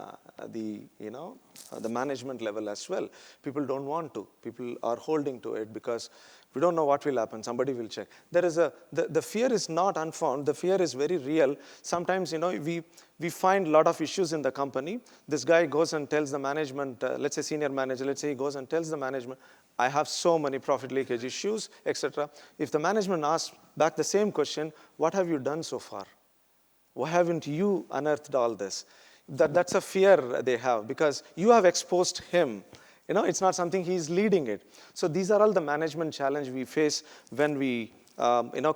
the management level as well. People don't want to. People are holding to it because we don't know what will happen. Somebody will check. There is the fear is not unfound. The fear is very real. Sometimes, we find a lot of issues in the company. This guy goes and tells the management, let's say senior manager, let's say he goes and tells the management, I have so many profit leakage issues, etc. If the management asks back the same question, what have you done so far? Why haven't you unearthed all this? That's a fear they have because you have exposed him. It's not something he's leading it. So these are all the management challenge we face when we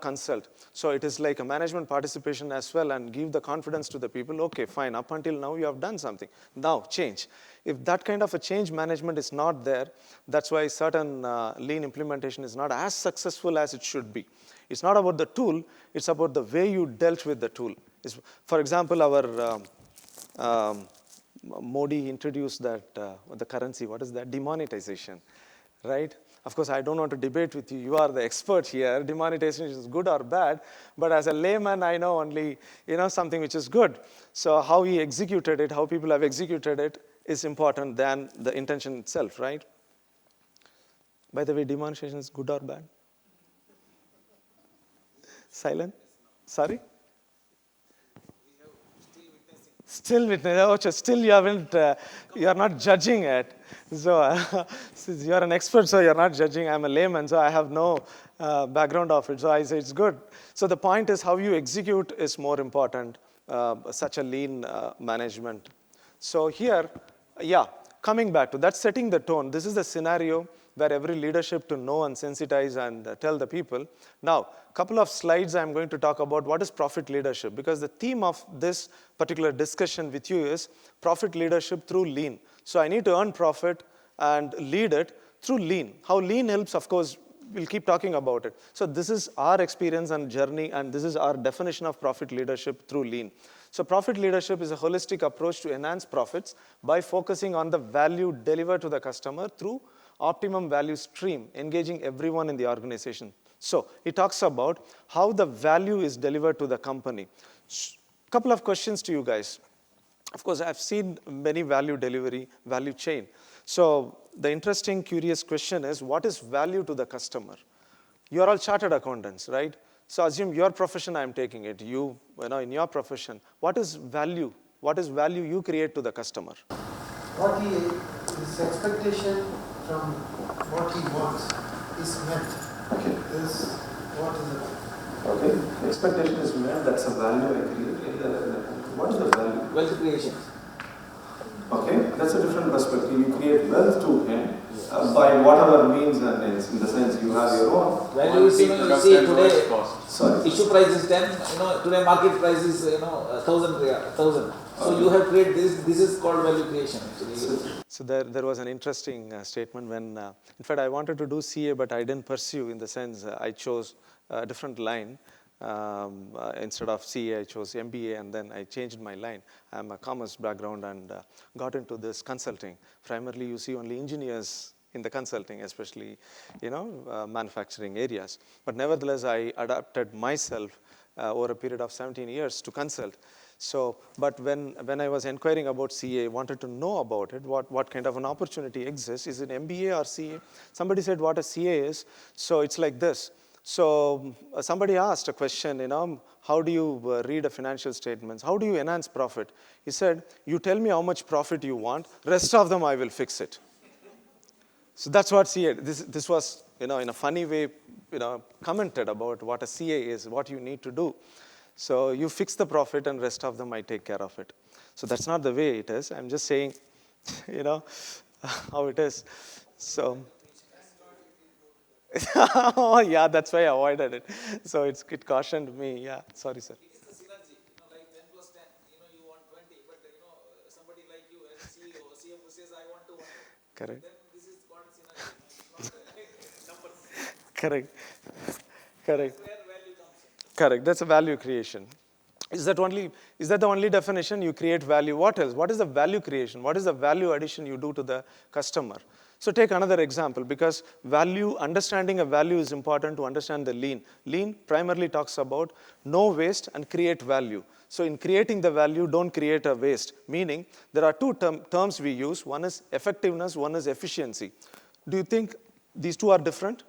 consult. So it is like a management participation as well and give the confidence to the people, okay, fine, up until now you have done something. Now change. If that kind of a change management is not there, that's why certain lean implementation is not as successful as it should be. It's not about the tool, it's about the way you dealt with the tool. For example, our Modi introduced that, the currency, what is that? Demonetization, right? Of course, I don't want to debate with you. You are the expert here. Demonetization is good or bad. But as a layman, I know only, something which is good. So how he executed it, how people have executed it is important than the intention itself, right? By the way, demonetization is good or bad? Silent? Sorry? Still witnessing. Oh, still you haven't, you are not judging it. So since you are an expert, so you are not judging. I'm a layman, so I have no background of it. So I say it's good. So the point is how you execute is more important, such a lean management. So here, coming back to that, setting the tone. This is the scenario where every leadership to know and sensitize and tell the people. Now, a couple of slides I'm going to talk about what is profit leadership, because the theme of this particular discussion with you is profit leadership through lean. So I need to earn profit and lead it through lean. How lean helps, of course, we'll keep talking about it. So this is our experience and journey, and this is our definition of profit leadership through lean. So profit leadership is a holistic approach to enhance profits by focusing on the value delivered to the customer through optimum value stream, engaging everyone in the organization. So it talks about how the value is delivered to the company. Couple of questions to you guys. Of course, I've seen many value delivery, value chain. So the interesting, curious question is, what is value to the customer? You are all chartered accountants, right? So assume your profession, I'm taking it. You know, in your profession, what is value? What is value you create to the customer? What his expectation from what he wants is met. Okay. Is what is the value? Okay. Expectation is met, that's a value I create. Any other, what is the value? Wealth creation. Okay, that's a different perspective. You create wealth to him by whatever means and ends. In the sense, you have your own. Value is, you see today, Sorry. issue price is 10, today market price is, 1,000. So you have created this is called value creation actually. So there was an interesting statement when, in fact, I wanted to do CA, but I didn't pursue in the sense I chose a different line. Instead of CA, I chose MBA, and then I changed my line. I'm a commerce background and got into this consulting. Primarily, you see only engineers in the consulting, especially, manufacturing areas. But nevertheless, I adapted myself over a period of 17 years to consult. So, but when I was inquiring about CA, wanted to know about it, what kind of an opportunity exists. Is it MBA or CA? Somebody said what a CA is. So it's like this. So somebody asked a question, how do you read a financial statements? How do you enhance profit? He said, you tell me how much profit you want, rest of them I will fix it. So that's what CA, this was, in a funny way, commented about what a CA is, what you need to do. So you fix the profit and rest of them I take care of it. So that's not the way it is. I'm just saying, how it is. So. Oh, yeah, that's why I avoided it. So it cautioned me. Yeah, sorry, sir. It is the synergy, like 10 plus 10, you want 20, but somebody like you as CEO, CFO says I want 200. Correct. Then this is called synergy, not numbers. Correct. Correct. That's where value comes in. Correct. That's a value creation. Is that the only definition? You create value. What else? What is the value creation? What is the value addition you do to the customer? So take another example, because understanding a value is important to understand the lean. Lean primarily talks about no waste and create value. So in creating the value, don't create a waste. Meaning, there are two terms we use. One is effectiveness, one is efficiency. Do you think these two are different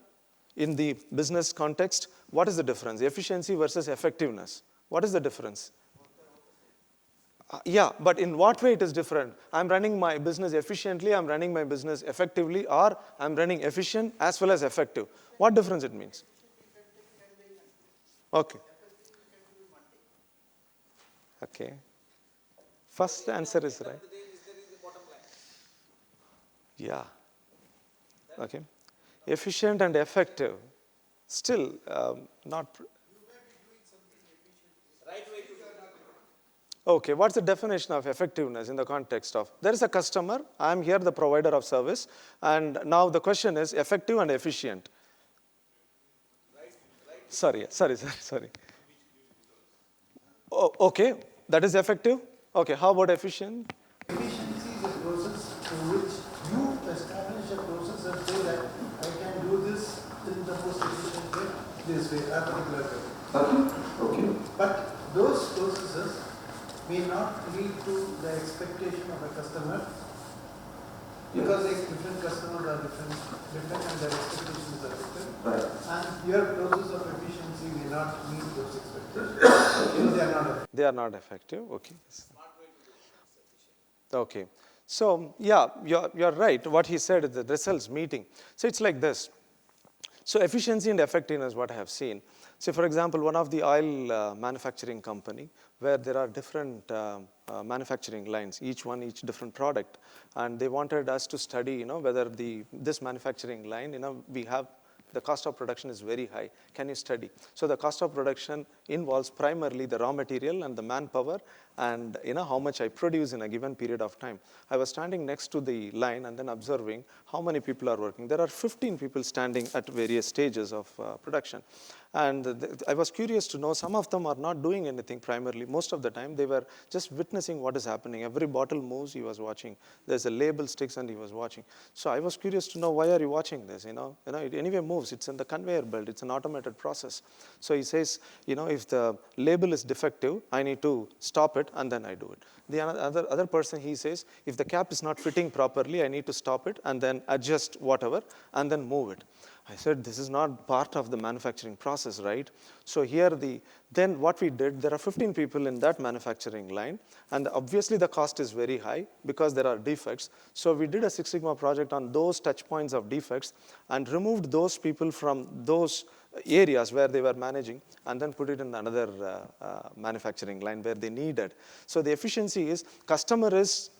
in the business context? What is the difference? Efficiency versus effectiveness. What is the difference? Yeah, but in what way it is different? I'm running my business efficiently, I'm running my business effectively, or I'm running efficient as well as effective. What difference it means? Okay. Okay. First answer is right. Yeah. Okay. Efficient and effective. Still not. Okay, what's the definition of effectiveness in the context of, there is a customer, I'm here the provider of service, and now the question is effective and efficient. Sorry. Oh, okay, that is effective. Okay, how about efficient? Efficiency is a process through which you establish a process and say that I can do this in the most efficient way, this way, a particular way. Okay. But those processes may not lead to the expectation of a customer because different customers are different and their expectations are different. Right. And your process of efficiency may not meet those expectations. So they are not effective. They are not effective, okay. Okay, so yeah, you're right. What he said is the results meeting. So it's like this. So efficiency and effectiveness, what I have seen. So for example, one of the oil manufacturing company where there are different manufacturing lines, each different product, and they wanted us to study, whether this manufacturing line, we have the cost of production is very high. Can you study? So the cost of production involves primarily the raw material and the manpower and how much I produce in a given period of time. I was standing next to the line and then observing how many people are working. There are 15 people standing at various stages of production. And I was curious to know, some of them are not doing anything primarily. Most of the time, they were just witnessing what is happening. Every bottle moves, he was watching. There's a label sticks, and he was watching. So I was curious to know, why are you watching this? It anyway moves. It's in the conveyor belt. It's an automated process. So he says, if the label is defective, I need to stop it, and then I do it. The other person, he says, if the cap is not fitting properly, I need to stop it and then adjust whatever and then move it. I said, this is not part of the manufacturing process, right? So here, then what we did, there are 15 people in that manufacturing line, and obviously the cost is very high because there are defects. So we did a Six Sigma project on those touch points of defects and removed those people from those areas where they were managing and then put it in another manufacturing line where they needed. So the efficiency is, customer is,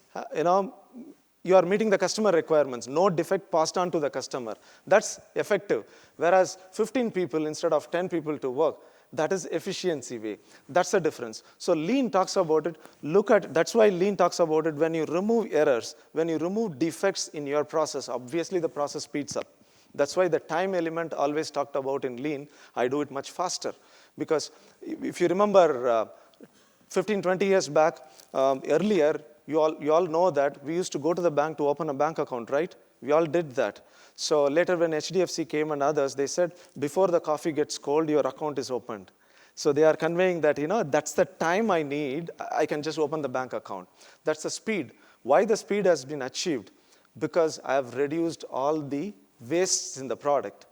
you are meeting the customer requirements, no defect passed on to the customer. That's effective. Whereas 15 people instead of 10 people to work, that is efficiency way. That's the difference. So Lean talks about it. That's why Lean talks about it. When you remove errors, when you remove defects in your process, obviously the process speeds up. That's why the time element always talked about in Lean, I do it much faster. Because if you remember 15, 20 years back, earlier, you all know that we used to go to the bank to open a bank account, right? We all did that. So later when HDFC came and others, they said, before the coffee gets cold, your account is opened. So they are conveying that, that's the time I need, I can just open the bank account. That's the speed. Why the speed has been achieved? Because I have reduced all the wastes in the product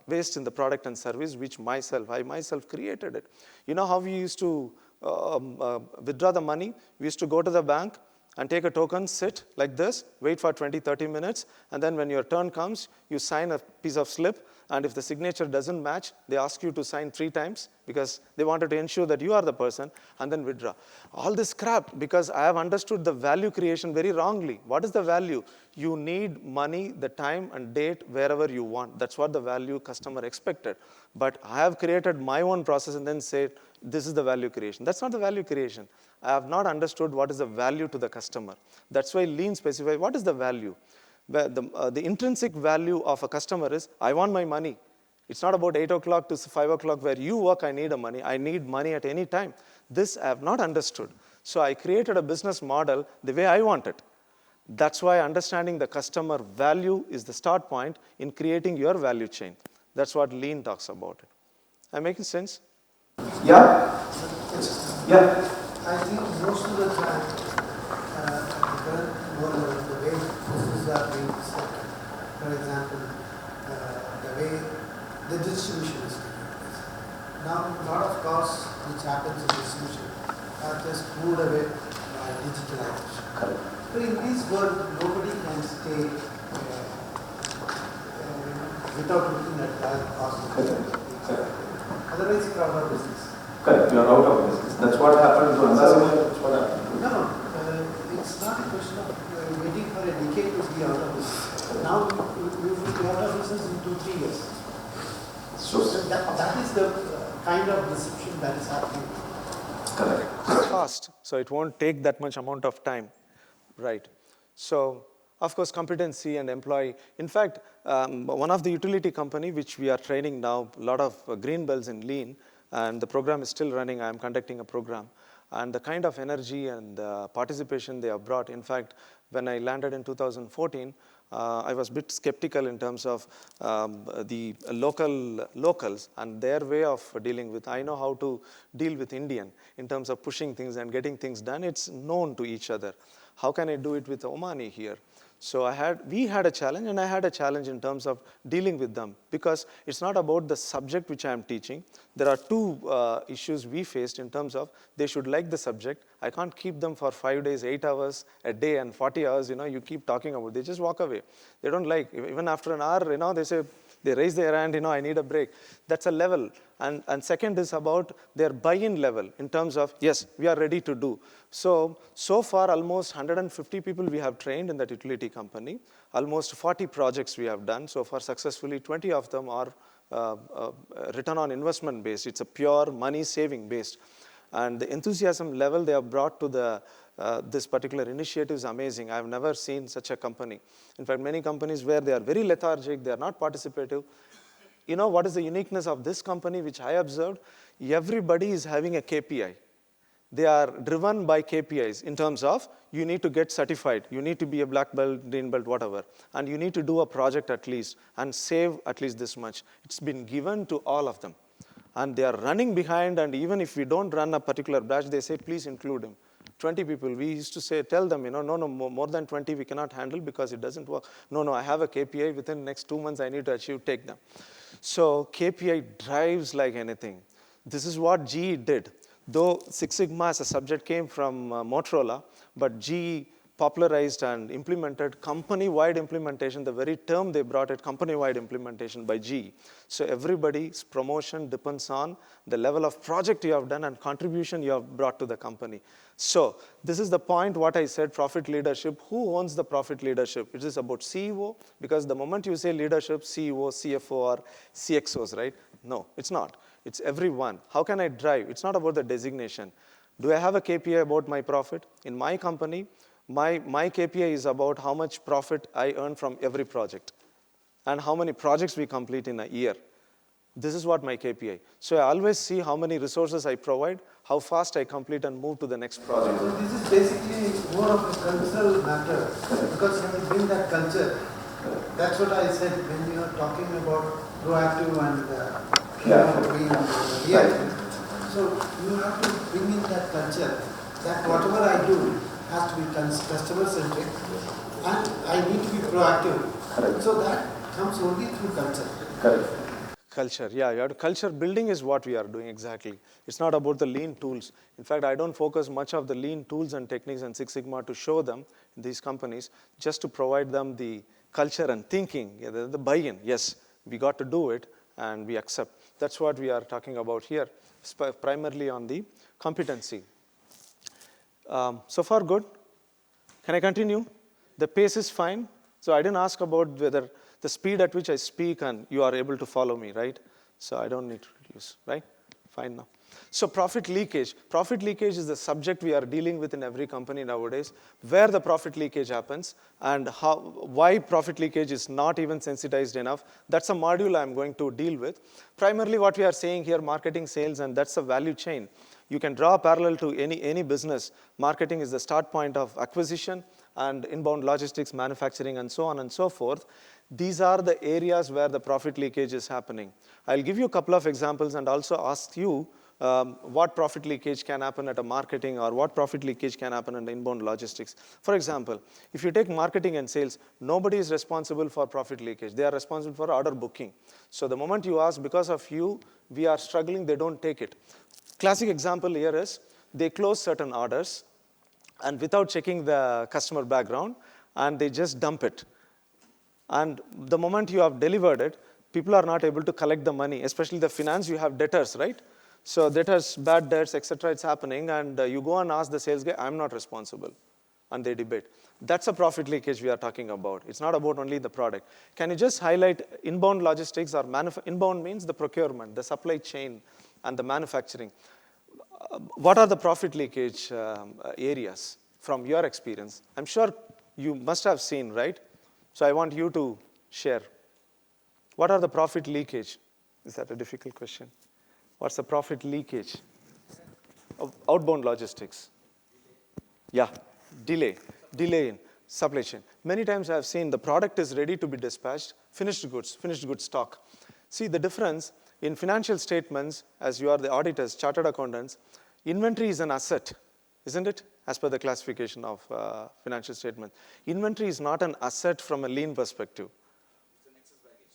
and service, which I myself created it. You know how we used to withdraw the money? We used to go to the bank and take a token, sit like this, wait for 20, 30 minutes, and then when your turn comes, you sign a piece of slip, and if the signature doesn't match, they ask you to sign 3 times because they wanted to ensure that you are the person, and then withdraw. All this crap, because I have understood the value creation very wrongly. What is the value? You need money, the time and date, wherever you want. That's what the value customer expected. But I have created my own process and then said, this is the value creation. That's not the value creation. I have not understood what is the value to the customer. That's why Lean specifies what is the value. The intrinsic value of a customer is, I want my money. It's not about 8 o'clock to 5 o'clock where you work, I need money. I need money at any time. This I have not understood. So I created a business model the way I want it. That's why understanding the customer value is the start point in creating your value chain. That's what Lean talks about it. Am I making sense? Yeah? Yeah. I think most of the time, the current model, the way businesses are being set, for example, the way the distribution is taking place. Now, a lot of costs which happens in distribution are just moved away by digitalization. Correct. But in this world, nobody can stay without looking at that cost. Correct. Otherwise, you are out of business. Correct, you are out of business. That's what happened to Ambassador. That's what happened. No, it's not a question of waiting for a decade to be out of business. Now we will be out of business in 2-3 years. So that is the kind of deception that is happening. Correct. Fast, so it won't take that much amount of time, right? So, of course, competency and employee. In fact, one of the utility company which we are training now, a lot of green belts in Lean, and the program is still running. I am conducting a program. And the kind of energy and participation they have brought. In fact, when I landed in 2014, I was a bit skeptical in terms of the locals and their way of dealing with. I know how to deal with Indian in terms of pushing things and getting things done. It's known to each other. How can I do it with Omani here? So we had a challenge, and I had a challenge in terms of dealing with them, because it's not about the subject which I am teaching. There are 2 issues we faced in terms of they should like the subject. I can't keep them for 5 days, 8 hours a day and 40 hours, you keep talking about it. They just walk away. They don't like, even after an hour, they say, they raise their hand, I need a break. That's a level. And second is about their buy-in level in terms of, yes, we are ready to do. So far, almost 150 people we have trained in that utility company. Almost 40 projects we have done. So far, successfully, 20 of them are return on investment based. It's a pure money saving based. And the enthusiasm level they have brought to this particular initiative is amazing. I've never seen such a company. In fact, many companies where they are very lethargic, they are not participative. What is the uniqueness of this company, which I observed? Everybody is having a KPI. They are driven by KPIs in terms of you need to get certified, you need to be a black belt, green belt, whatever, and you need to do a project at least and save at least this much. It's been given to all of them. And they are running behind, and even if we don't run a particular batch, they say, please include him. 20 people. We used to say, tell them, no, more than 20 we cannot handle because it doesn't work. No, I have a KPI. Within the next 2 months I need to achieve, take them. So KPI drives like anything. This is what GE did. Though Six Sigma as a subject came from Motorola, but GE popularized and implemented company-wide implementation, the very term they brought it, company-wide implementation by GE. So everybody's promotion depends on the level of project you have done and contribution you have brought to the company. So this is the point what I said, profit leadership. Who owns the profit leadership? It is about CEO, because the moment you say leadership, CEO, CFO, or CXOs, right? No, it's not. It's everyone. How can I drive? It's not about the designation. Do I have a KPI about my profit? In my company, my KPI is about how much profit I earn from every project and how many projects we complete in a year. This is what my KPI. So I always see how many resources I provide, how fast I complete and move to the next project. So this is basically more of a cultural matter, because when you bring that culture, that's what I said when you are talking about proactive and being reactive. So you have to bring in that culture, that whatever I do has to be customer-centric, and I need to be proactive. Correct. So that comes only through culture. Correct. Culture, yeah, culture building is what we are doing exactly. It's not about the lean tools. In fact, I don't focus much of the lean tools and techniques and Six Sigma to show them in these companies, just to provide them the culture and thinking, the buy-in. Yes, we got to do it and we accept. That's what we are talking about here, primarily on the competency. So far, good. Can I continue? The pace is fine. So I didn't ask about whether the speed at which I speak and you are able to follow me, right? So I don't need to reduce, right? Fine now. So profit leakage. Profit leakage is the subject we are dealing with in every company nowadays, where the profit leakage happens and why profit leakage is not even sensitized enough. That's a module I'm going to deal with. Primarily what we are saying here, marketing, sales, and that's a value chain. You can draw a parallel to any business. Marketing is the start point of acquisition and inbound logistics, manufacturing, and so on and so forth. These are the areas where the profit leakage is happening. I'll give you a couple of examples and also ask you what profit leakage can happen at a marketing or what profit leakage can happen in inbound logistics. For example, if you take marketing and sales, nobody is responsible for profit leakage. They are responsible for order booking. So the moment you ask, because of you, we are struggling, they don't take it. Classic example here is they close certain orders and without checking the customer background, and they just dump it. And the moment you have delivered it, people are not able to collect the money, especially the finance, you have debtors, right? So debtors, bad debts, etc. it's happening, and you go and ask the sales guy, I'm not responsible. And they debate. That's a profit leakage we are talking about. It's not about only the product. Can you just highlight inbound logistics or inbound means the procurement, the supply chain, and the manufacturing. What are the profit leakage areas from your experience? I'm sure you must have seen, right? So I want you to share. What are the profit leakage? Is that a difficult question? What's the profit leakage of outbound logistics? Yeah, delay in supply chain. Many times I have seen the product is ready to be dispatched, finished goods stock. See the difference in financial statements, as you are the auditors, chartered accountants, inventory is an asset, isn't it? As per the classification of financial statement. Inventory is not an asset from a lean perspective.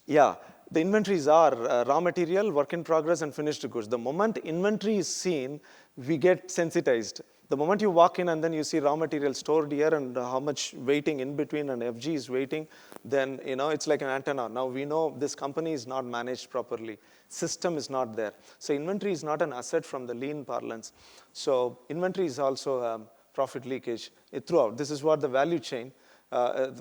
Yeah, the inventories are raw material, work in progress, and finished goods. The moment inventory is seen, we get sensitized. The moment you walk in and then you see raw material stored here and how much waiting in between and FG is waiting, then it's like an antenna. Now we know this company is not managed properly. System is not there. So inventory is not an asset from the lean parlance. So inventory is also profit leakage throughout. This is what the value chain.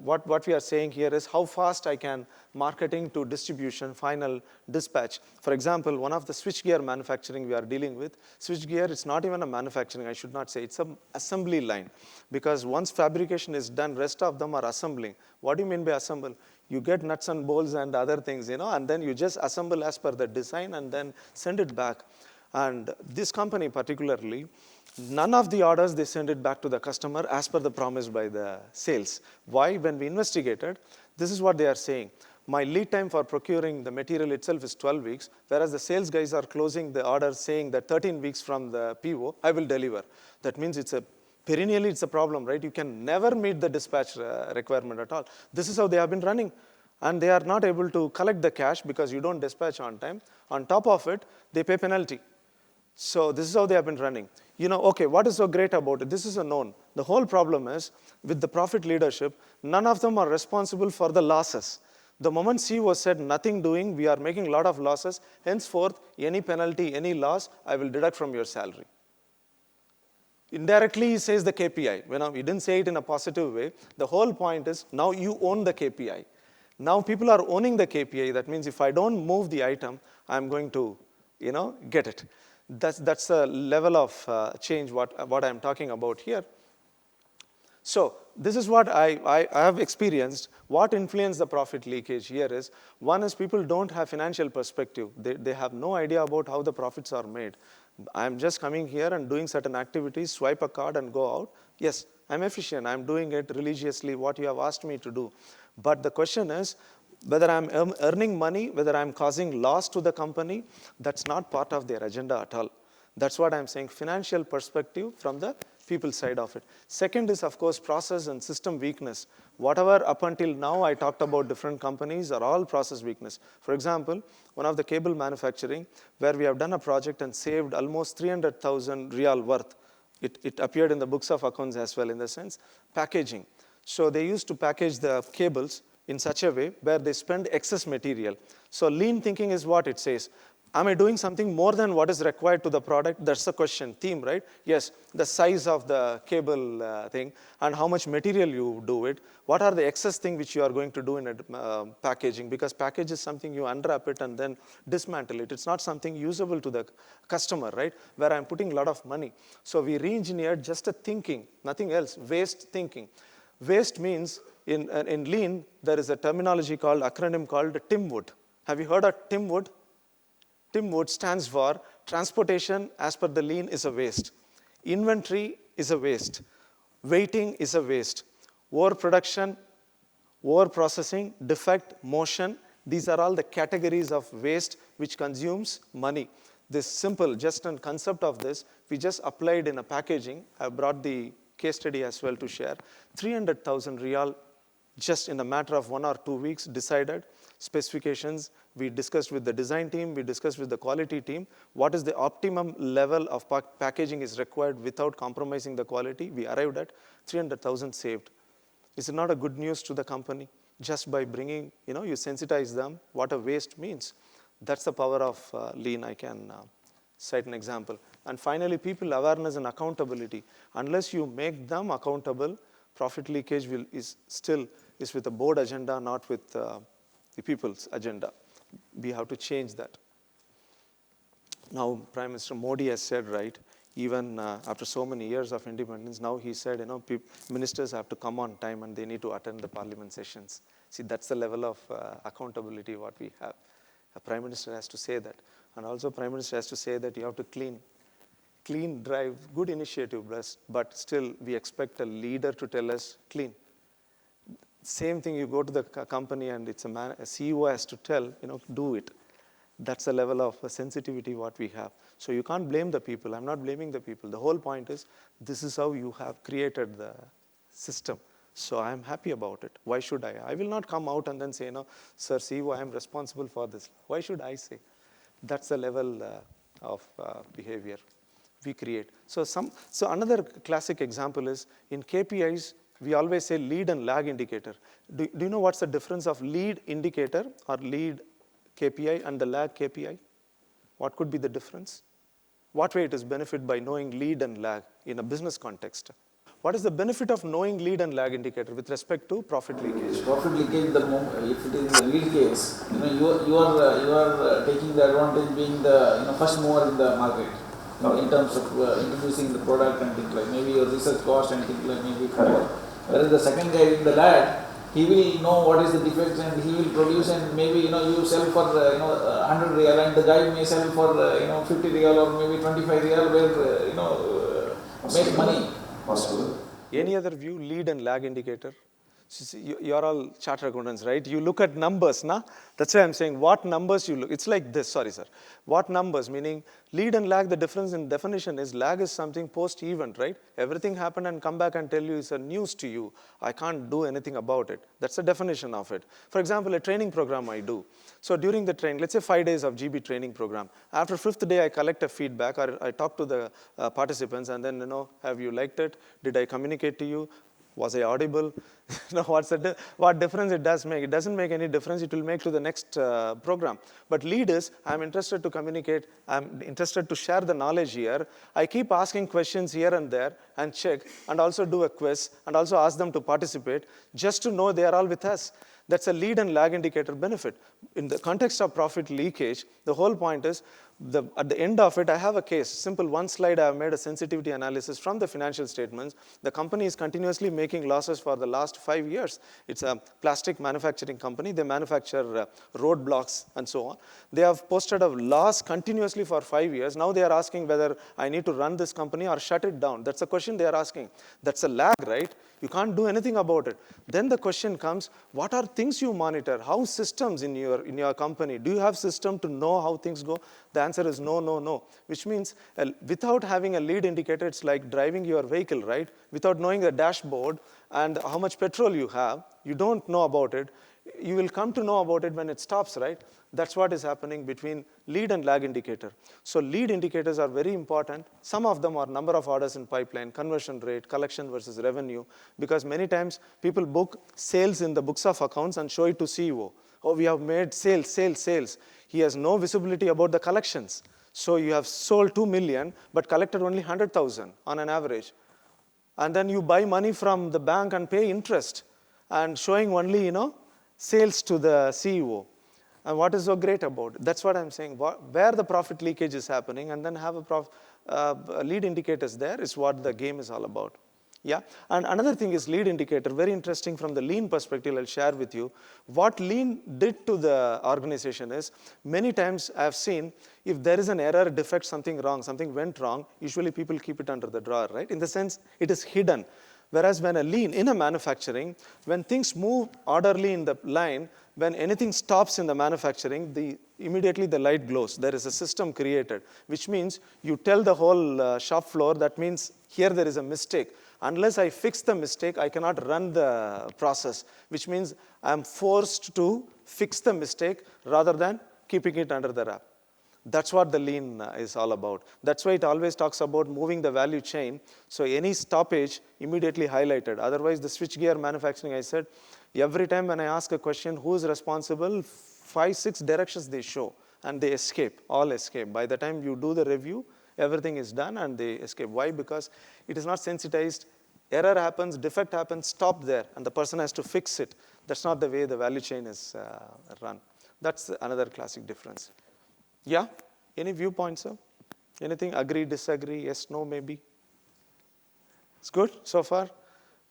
What we are saying here is how fast I can marketing to distribution, final dispatch. For example, one of the switchgear manufacturing we are dealing with, switchgear, it's not even a manufacturing, I should not say, it's an assembly line. Because once fabrication is done, rest of them are assembling. What do you mean by assemble? You get nuts and bolts and other things, and then you just assemble as per the design and then send it back. And this company particularly, none of the orders, they send it back to the customer as per the promise by the sales. Why? When we investigated, this is what they are saying. My lead time for procuring the material itself is 12 weeks, whereas the sales guys are closing the order saying that 13 weeks from the PO, I will deliver. That means it's a Perennially, it's a problem, right? You can never meet the dispatch requirement at all. This is how they have been running. And they are not able to collect the cash because you don't dispatch on time. On top of it, they pay penalty. So this is how they have been running. Okay, what is so great about it? This is a known. The whole problem is, with the profit leadership, none of them are responsible for the losses. The moment CEO said, nothing doing, we are making a lot of losses, henceforth, any penalty, any loss, I will deduct from your salary. Indirectly, he says the KPI. He didn't say it in a positive way. The whole point is, now you own the KPI. Now people are owning the KPI. That means if I don't move the item, I'm going to, get it. That's the level of change what I'm talking about here. So this is what I have experienced. What influenced the profit leakage here is, one is people don't have financial perspective. They have no idea about how the profits are made. I'm just coming here and doing certain activities, swipe a card and go out. Yes, I'm efficient. I'm doing it religiously, what you have asked me to do. But the question is, whether I'm earning money, whether I'm causing loss to the company, that's not part of their agenda at all. That's what I'm saying, financial perspective from the people side of it. Second is, of course, process and system weakness. Whatever up until now I talked about different companies are all process weakness. For example, one of the cable manufacturing, where we have done a project and saved almost 300,000 real worth. It appeared in the books of accounts as well, in the sense, packaging. So they used to package the cables in such a way where they spend excess material. So lean thinking is what it says. Am I doing something more than what is required to the product? That's the question, theme, right? Yes, the size of the cable thing and how much material you do it. What are the excess thing which you are going to do in packaging? Because package is something you unwrap it and then dismantle it. It's not something usable to the customer, right? Where I'm putting a lot of money. So we re-engineered just a thinking, nothing else, waste thinking. Waste means, in lean, there is a terminology called, acronym called TIMWOOD. Have you heard of TIMWOOD? TIMWOOD stands for transportation as per the lean is a waste. Inventory is a waste. Waiting is a waste. Overproduction, overprocessing, defect, motion, these are all the categories of waste which consumes money. This simple, just a concept of this, we just applied in a packaging. I brought the case study as well to share. 300,000 real, just in a matter of 1 or 2 weeks, decided specifications. We discussed with the design team, we discussed with the quality team, what is the optimum level of packaging is required without compromising the quality. We arrived at 300,000 saved. Is it not a good news to the company? Just by bringing, you sensitize them what a waste means. That's the power of lean. I can cite an example. And finally, people awareness and accountability. Unless you make them accountable, profit leakage is with the board agenda, not with the people's agenda. We have to change that. Now, Prime Minister Modi has said, right, even after so many years of independence, now he said, ministers have to come on time and they need to attend the parliament sessions. See, that's the level of accountability what we have. A Prime Minister has to say that. And also Prime Minister has to say that you have to clean drive, good initiative, but still we expect a leader to tell us clean. Same thing, you go to the company and it's a CEO has to tell, do it. That's the level of sensitivity what we have. So you can't blame the people. I'm not blaming the people. The whole point is, this is how you have created the system. So I'm happy about it. Why should I? I will not come out and then say, Sir CEO, I am responsible for this. Why should I say? That's the level of behavior we create. So another classic example is, in KPIs, we always say lead and lag indicator. Do you know what's the difference of lead indicator or lead KPI and the lag KPI? What could be the difference? What way it is benefit by knowing lead and lag in a business context? What is the benefit of knowing lead and lag indicator with respect to profit leakage? Profit leakage, if it is in the lead case, you are taking the advantage being the first mover in the market. In terms of introducing the product and things like, maybe your research cost and things like, maybe more. Whereas the second guy in the lab, he will know what is the defects and he will produce, and maybe you sell for 100 real and the guy may sell for 50 real or maybe 25 real, where make money. Possible. Any other view, lead and lag indicator? You're all chartered accountants, right? You look at numbers, na? That's why I'm saying what numbers you look. It's like this, sorry, sir. What numbers, meaning lead and lag, the difference in definition is lag is something post-event, right? Everything happened and come back and tell you is a news to you. I can't do anything about it. That's the definition of it. For example, a training program I do. So during the train, let's say 5 days of GB training program. After 5th day, I collect a feedback or I talk to the participants and then, have you liked it? Did I communicate to you? Was I audible? What difference it does make? It doesn't make any difference. It will make to the next program. But lead is, I'm interested to communicate. I'm interested to share the knowledge here. I keep asking questions here and there and check and also do a quiz and also ask them to participate just to know they are all with us. That's a lead and lag indicator benefit. In the context of profit leakage, the whole point is, at the end of it, I have a case. Simple one slide, I have made a sensitivity analysis from the financial statements. The company is continuously making losses for the last 5 years. It's a plastic manufacturing company. They manufacture road blocks and so on. They have posted a loss continuously for 5 years. Now they are asking whether I need to run this company or shut it down. That's a question they are asking. That's a lag, right? You can't do anything about it. Then the question comes, what are things you monitor? How systems in your company? Do you have system to know how things go? The answer is no, no, no. Which means without having a lead indicator, it's like driving your vehicle, right? Without knowing the dashboard and how much petrol you have, you don't know about it. You will come to know about it when it stops, right? That's what is happening between lead and lag indicator. So lead indicators are very important. Some of them are number of orders in pipeline, conversion rate, collection versus revenue, because many times people book sales in the books of accounts and show it to CEO. Oh, we have made sales, sales, sales. He has no visibility about the collections. So you have sold 2 million, but collected only 100,000 on an average. And then you buy money from the bank and pay interest and showing only, sales to the CEO. And what is so great about it? That's what I'm saying. Where the profit leakage is happening and then have a lead indicators there is what the game is all about. Yeah, and another thing is lead indicator, very interesting from the lean perspective, I'll share with you. What lean did to the organization is, many times I've seen, if there is an error, defect, something wrong, something went wrong, usually people keep it under the drawer, right? In the sense, it is hidden. Whereas when a lean, in a manufacturing, when things move orderly in the line, when anything stops in the manufacturing, immediately the light glows. There is a system created, which means you tell the whole shop floor, that means here there is a mistake. Unless I fix the mistake, I cannot run the process, which means I'm forced to fix the mistake rather than keeping it under the wrap. That's what the lean is all about. That's why it always talks about moving the value chain. So any stoppage immediately highlighted. Otherwise, the switchgear manufacturing, I said, every time when I ask a question, who is responsible, 5, 6 directions they show, and they escape, all escape. By the time you do the review, everything is done and they escape. Why? Because it is not sensitized. Error happens, defect happens, stop there, and the person has to fix it. That's not the way the value chain is run. That's another classic difference. Yeah? Any viewpoints, sir? Anything? Agree, disagree, yes, no, maybe? It's good so far?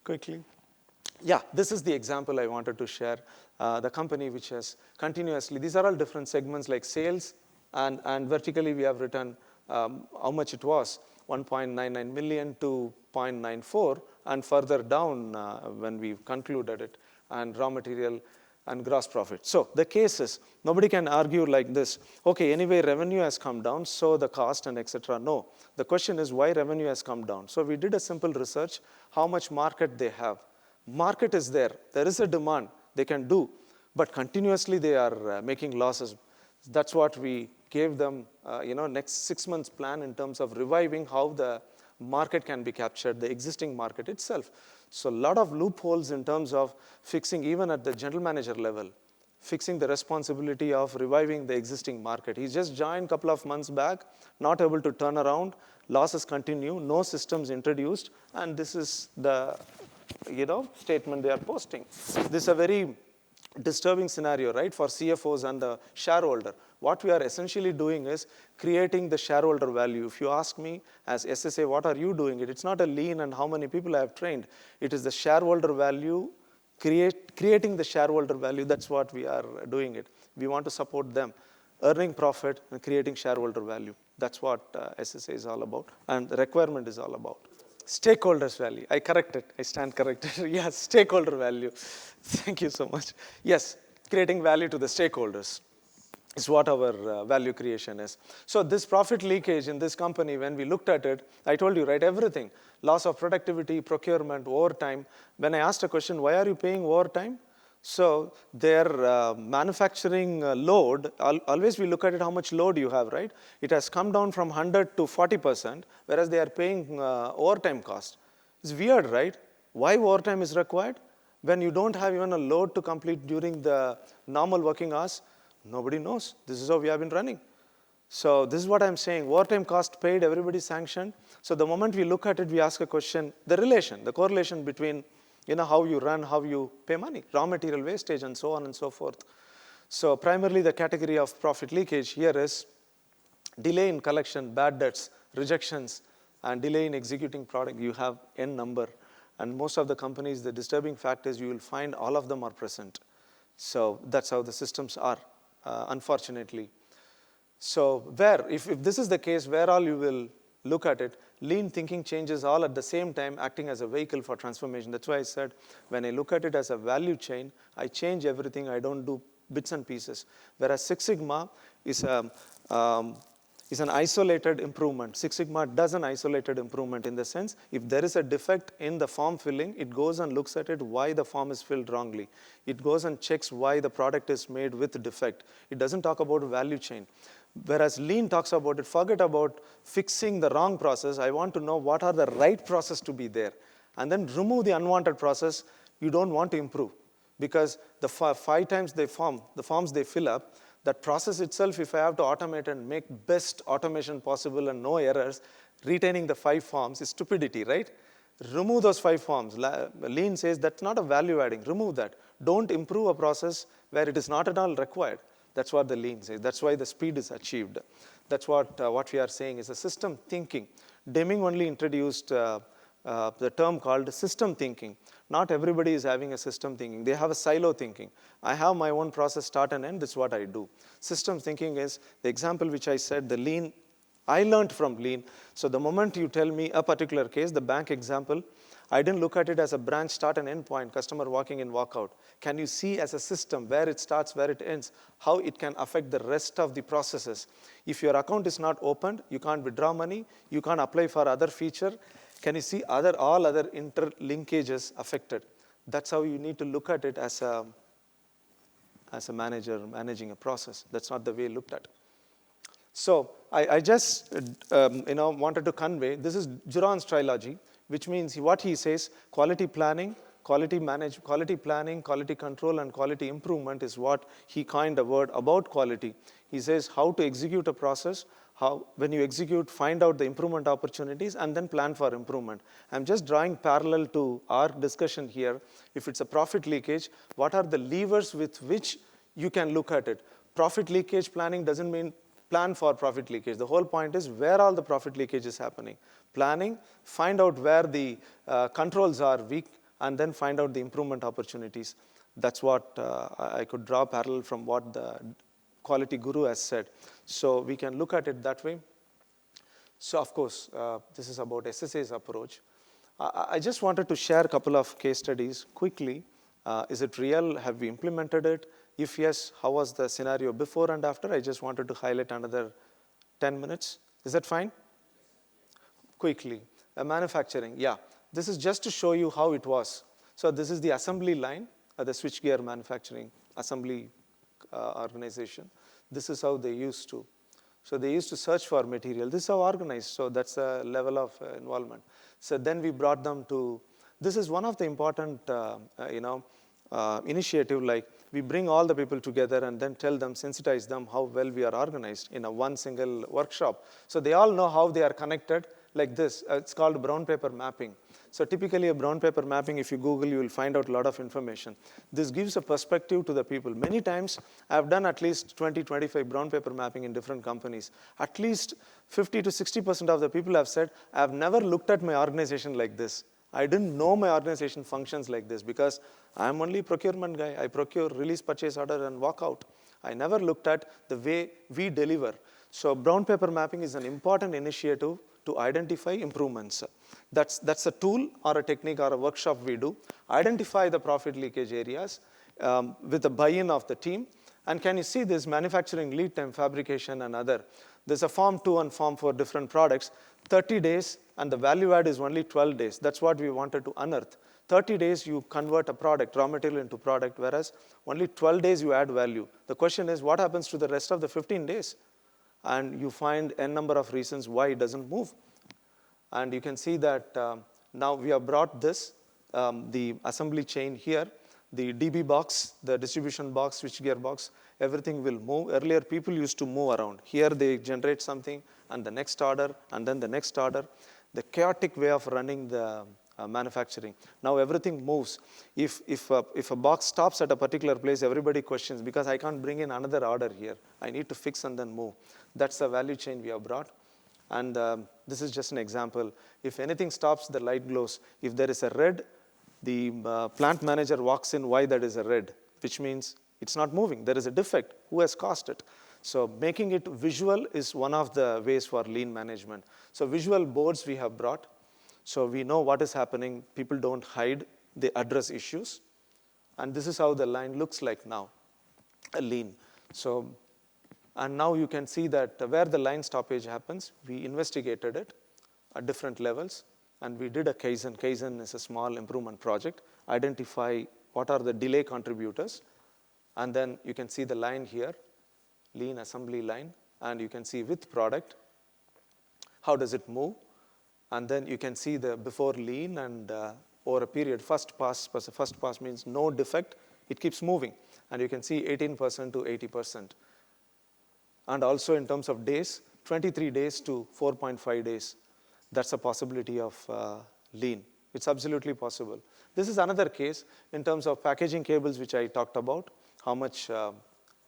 Quickly. Yeah, this is the example I wanted to share. The company which has continuously, these are all different segments like sales, and vertically we have written how much it was, 1.99 million to 0.94, and further down when we concluded it, and raw material and gross profit. So the case is, nobody can argue like this, okay, anyway, revenue has come down, so the cost and etc. No, the question is why revenue has come down. So we did a simple research, how much market they have. Market is there is a demand, they can do, but continuously they are making losses. That's what we gave them, next 6 months plan in terms of reviving how the market can be captured, the existing market itself. So a lot of loopholes in terms of fixing, even at the general manager level, fixing the responsibility of reviving the existing market. He just joined a couple of months back, not able to turn around, losses continue, no systems introduced, and this is the statement they are posting. This is a very disturbing scenario, right, for CFOs and the shareholder. What we are essentially doing is creating the shareholder value. If you ask me as SSA, what are you doing? It's not a lean and how many people I have trained. It is the shareholder value, creating the shareholder value. That's what we are doing it. We want to support them, earning profit and creating shareholder value. That's what SSA is all about, and the requirement is all about. Stakeholders value. I corrected. I stand corrected. Yes, stakeholder value. Thank you so much. Yes, creating value to the stakeholders is what our value creation is. So this profit leakage in this company, when we looked at it, I told you, right, everything. Loss of productivity, procurement, overtime. When I asked a question, why are you paying overtime? So their manufacturing load, always we look at it how much load you have, right? It has come down from 100 to 40%, whereas they are paying overtime cost. It's weird, right? Why overtime is required? When you don't have even a load to complete during the normal working hours, nobody knows. This is how we have been running. So this is what I'm saying. Overtime cost paid, everybody sanctioned. So the moment we look at it, we ask a question, the relation, the correlation between how you run, how you pay money, raw material wastage, and so on and so forth. So primarily the category of profit leakage here is delay in collection, bad debts, rejections, and delay in executing product. You have N number. And most of the companies, the disturbing fact is you will find all of them are present. So that's how the systems are, unfortunately. So if this is the case, where all you will look at it, lean thinking changes all at the same time, acting as a vehicle for transformation. That's why I said, when I look at it as a value chain, I change everything. I don't do bits and pieces. Whereas Six Sigma is an isolated improvement. Six Sigma does an isolated improvement in the sense, if there is a defect in the form filling, it goes and looks at it, why the form is filled wrongly. It goes and checks why the product is made with defect. It doesn't talk about value chain. Whereas Lean talks about it, forget about fixing the wrong process. I want to know what are the right process to be there. And then remove the unwanted process you don't want to improve. Because the 5 times the forms they fill up, that process itself, if I have to automate and make best automation possible and no errors, retaining the 5 forms is stupidity, right? Remove those 5 forms. Lean says that's not a value adding. Remove that. Don't improve a process where it is not at all required. That's what the Lean says. That's why the speed is achieved. That's what we are saying is a system thinking. Deming only introduced the term called system thinking. Not everybody is having a system thinking. They have a silo thinking. I have my own process start and end. This is what I do. System thinking is the example which I said, the Lean. I learned from Lean. So the moment you tell me a particular case, the bank example, I didn't look at it as a branch start and end point, customer walk in, walk out. Can you see as a system where it starts, where it ends, how it can affect the rest of the processes? If your account is not opened, you can't withdraw money, you can't apply for other feature. Can you see all other interlinkages affected? That's how you need to look at it as a manager managing a process. That's not the way looked at. So I just wanted to convey, this is Juron's trilogy, which means what he says, quality planning, quality planning, quality control, and quality improvement is what he coined a word about quality. He says how to execute a process, how when you execute, find out the improvement opportunities, and then plan for improvement. I'm just drawing parallel to our discussion here. If it's a profit leakage, what are the levers with which you can look at it? Profit leakage planning doesn't mean plan for profit leakage. The whole point is where all the profit leakage is happening. Planning, find out where the controls are weak, and then find out the improvement opportunities. That's what I could draw parallel from what the quality guru has said. So we can look at it that way. So of course, this is about SSA's approach. I just wanted to share a couple of case studies quickly. Is it real? Have we implemented it? If yes, how was the scenario before and after? I just wanted to highlight another 10 minutes. Is that fine? Quickly. Manufacturing, yeah. This is just to show you how it was. So this is the assembly line, the switchgear manufacturing assembly organization. This is how they used to. So they used to search for material. This is how organized. So that's a level of involvement. So then we brought them to, this is one of the important, initiative, like we bring all the people together and then tell them, sensitize them how well we are organized in a one single workshop. So they all know how they are connected like this. It's called brown paper mapping. So typically a brown paper mapping, if you Google, you will find out a lot of information. This gives a perspective to the people. Many times I've done at least 20, 25 brown paper mapping in different companies. At least 50 to 60% of the people have said, I've never looked at my organization like this. I didn't know my organization functions like this because I'm only a procurement guy. I procure, release purchase order, and walk out. I never looked at the way we deliver. So brown paper mapping is an important initiative to identify improvements. That's a tool or a technique or a workshop we do. Identify the profit leakage areas with the buy-in of the team. And can you see this manufacturing lead time, fabrication and other. There's a Form 2 and Form 4 different products, 30 days and the value add is only 12 days. That's what we wanted to unearth. 30 days you convert a product, raw material into product, whereas only 12 days you add value. The question is what happens to the rest of the 15 days? And you find n number of reasons why it doesn't move. And you can see that now we have brought this, the assembly chain here, the DB box, the distribution box, switchgear box, everything will move. Earlier people used to move around. Here they generate something and the next order and then the next order. The chaotic way of running the manufacturing. Now everything moves. If a box stops at a particular place, everybody questions because I can't bring in another order here. I need to fix and then move. That's the value chain we have brought. And this is just an example. If anything stops, the light glows. If there is a red, the plant manager walks in why that is a red, which means it's not moving. There is a defect. Who has caused it? So making it visual is one of the ways for lean management. So visual boards we have brought. So we know what is happening. People don't hide. They address issues. And this is how the line looks like now, a lean. So, and now you can see that where the line stoppage happens, we investigated it at different levels. And we did a Kaizen. Kaizen is a small improvement project. Identify what are the delay contributors. And then you can see the line here, lean assembly line. And you can see with product, how does it move? And then you can see the before lean and over a period, first pass means no defect, it keeps moving. And you can see 18% to 80%. And also in terms of days, 23 days to 4.5 days. That's a possibility of lean. It's absolutely possible. This is another case in terms of packaging cables, which I talked about, how much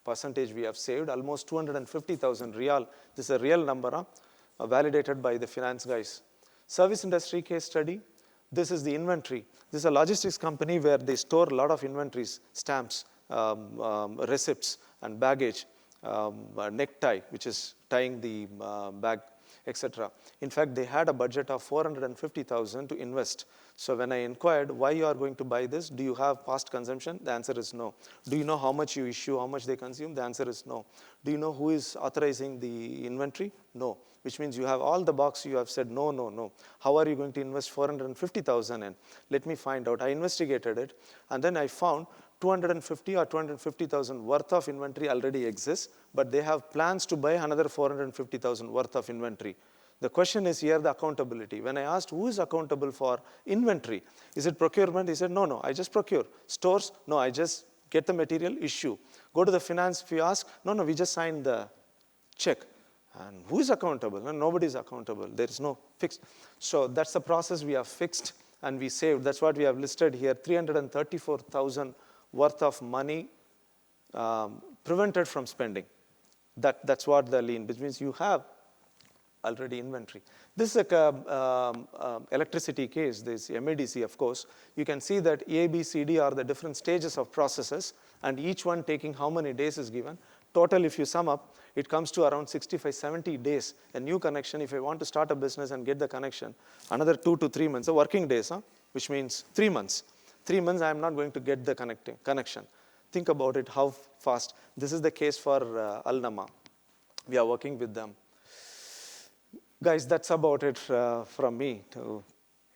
percentage we have saved, almost 250,000 real. This is a real number, validated by the finance guys. Service industry case study. This is the inventory. This is a logistics company where they store a lot of inventories, stamps, receipts, and baggage, necktie, which is tying the bag, etc. In fact, they had a budget of 450,000 to invest. So when I inquired why you are going to buy this, do you have past consumption? The answer is no. Do you know how much you issue, how much they consume? The answer is no. Do you know who is authorizing the inventory? No. Which means you have all the box, you have said no, no, no. How are you going to invest 450,000 in? Let me find out. I investigated it, and then I found 250 or 250,000 worth of inventory already exists, but they have plans to buy another 450,000 worth of inventory. The question is here the accountability. When I asked who is accountable for inventory, is it procurement? He said, no, no, I just procure. Stores? No, I just get the material, issue. Go to the finance, if you ask, no, no, we just signed the check. And who is accountable? No, nobody is accountable. There is no fix. So that's the process we have fixed and we saved. That's what we have listed here, 334,000 worth of money prevented from spending. That's what the lean, which means you have already inventory. This is a electricity case. This MADC, of course. You can see that A, B, C, D are the different stages of processes, and each one taking how many days is given. Total, if you sum up, it comes to around 65, 70 days. A new connection, if I want to start a business and get the connection, another 2 to 3 months, working days, which means 3 months. 3 months, I am not going to get the connection. Think about it, how fast. This is the case for Al-Nama. We are working with them. Guys, that's about it from me.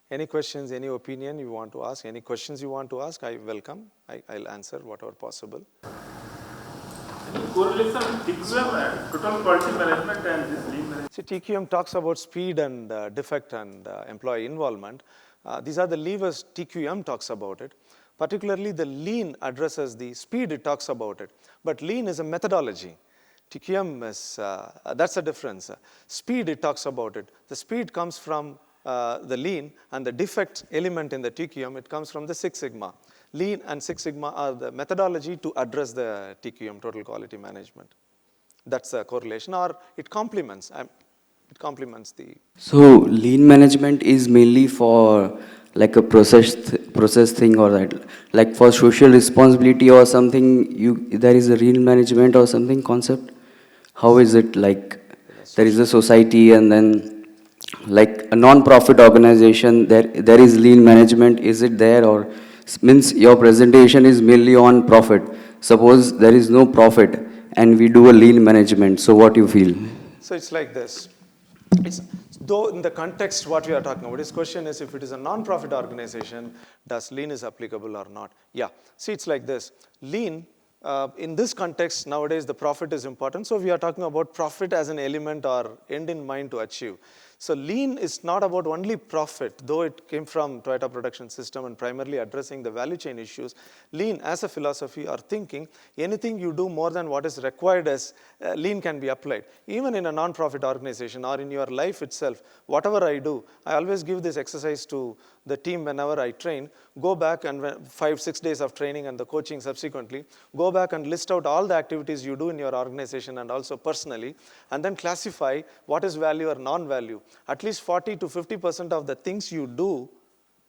Any questions, any opinion you want to ask, any questions you want to ask, I welcome. I'll answer whatever possible. Any correlation TQM and total quality management and this lean management? See, TQM talks about speed and defect and employee involvement. These are the levers TQM talks about it. Particularly the lean addresses the speed, it talks about it. But lean is a methodology. TQM is, that's a difference. Speed, it talks about it. The speed comes from the lean, and the defect element in the TQM, it comes from the Six Sigma. Lean and Six Sigma are the methodology to address the TQM, total quality management. That's a correlation, or it complements the... So lean management is mainly for like a process thing, or that, like for social responsibility or something, there is a lean management or something concept? How is it like there is a society, and then like a non-profit organization, there is lean management. Is it there, or means your presentation is mainly on profit? Suppose there is no profit and we do a lean management, so what you feel? So it's like this. It's, though in the context what we are talking about, his question is if it is a non-profit organization, does lean is applicable or not? Yeah. See, it's like this. Lean, in this context, nowadays the profit is important. So we are talking about profit as an element or end in mind to achieve. So lean is not about only profit, though it came from Toyota Production System and primarily addressing the value chain issues. Lean as a philosophy or thinking, anything you do more than what is required as lean can be applied. Even in a non-profit organization or in your life itself, whatever I do, I always give this exercise to the team whenever I train. Go back and 5-6 days of training and the coaching subsequently, go back and list out all the activities you do in your organization and also personally, and then classify what is value or non-value. At least 40 to 50% of the things you do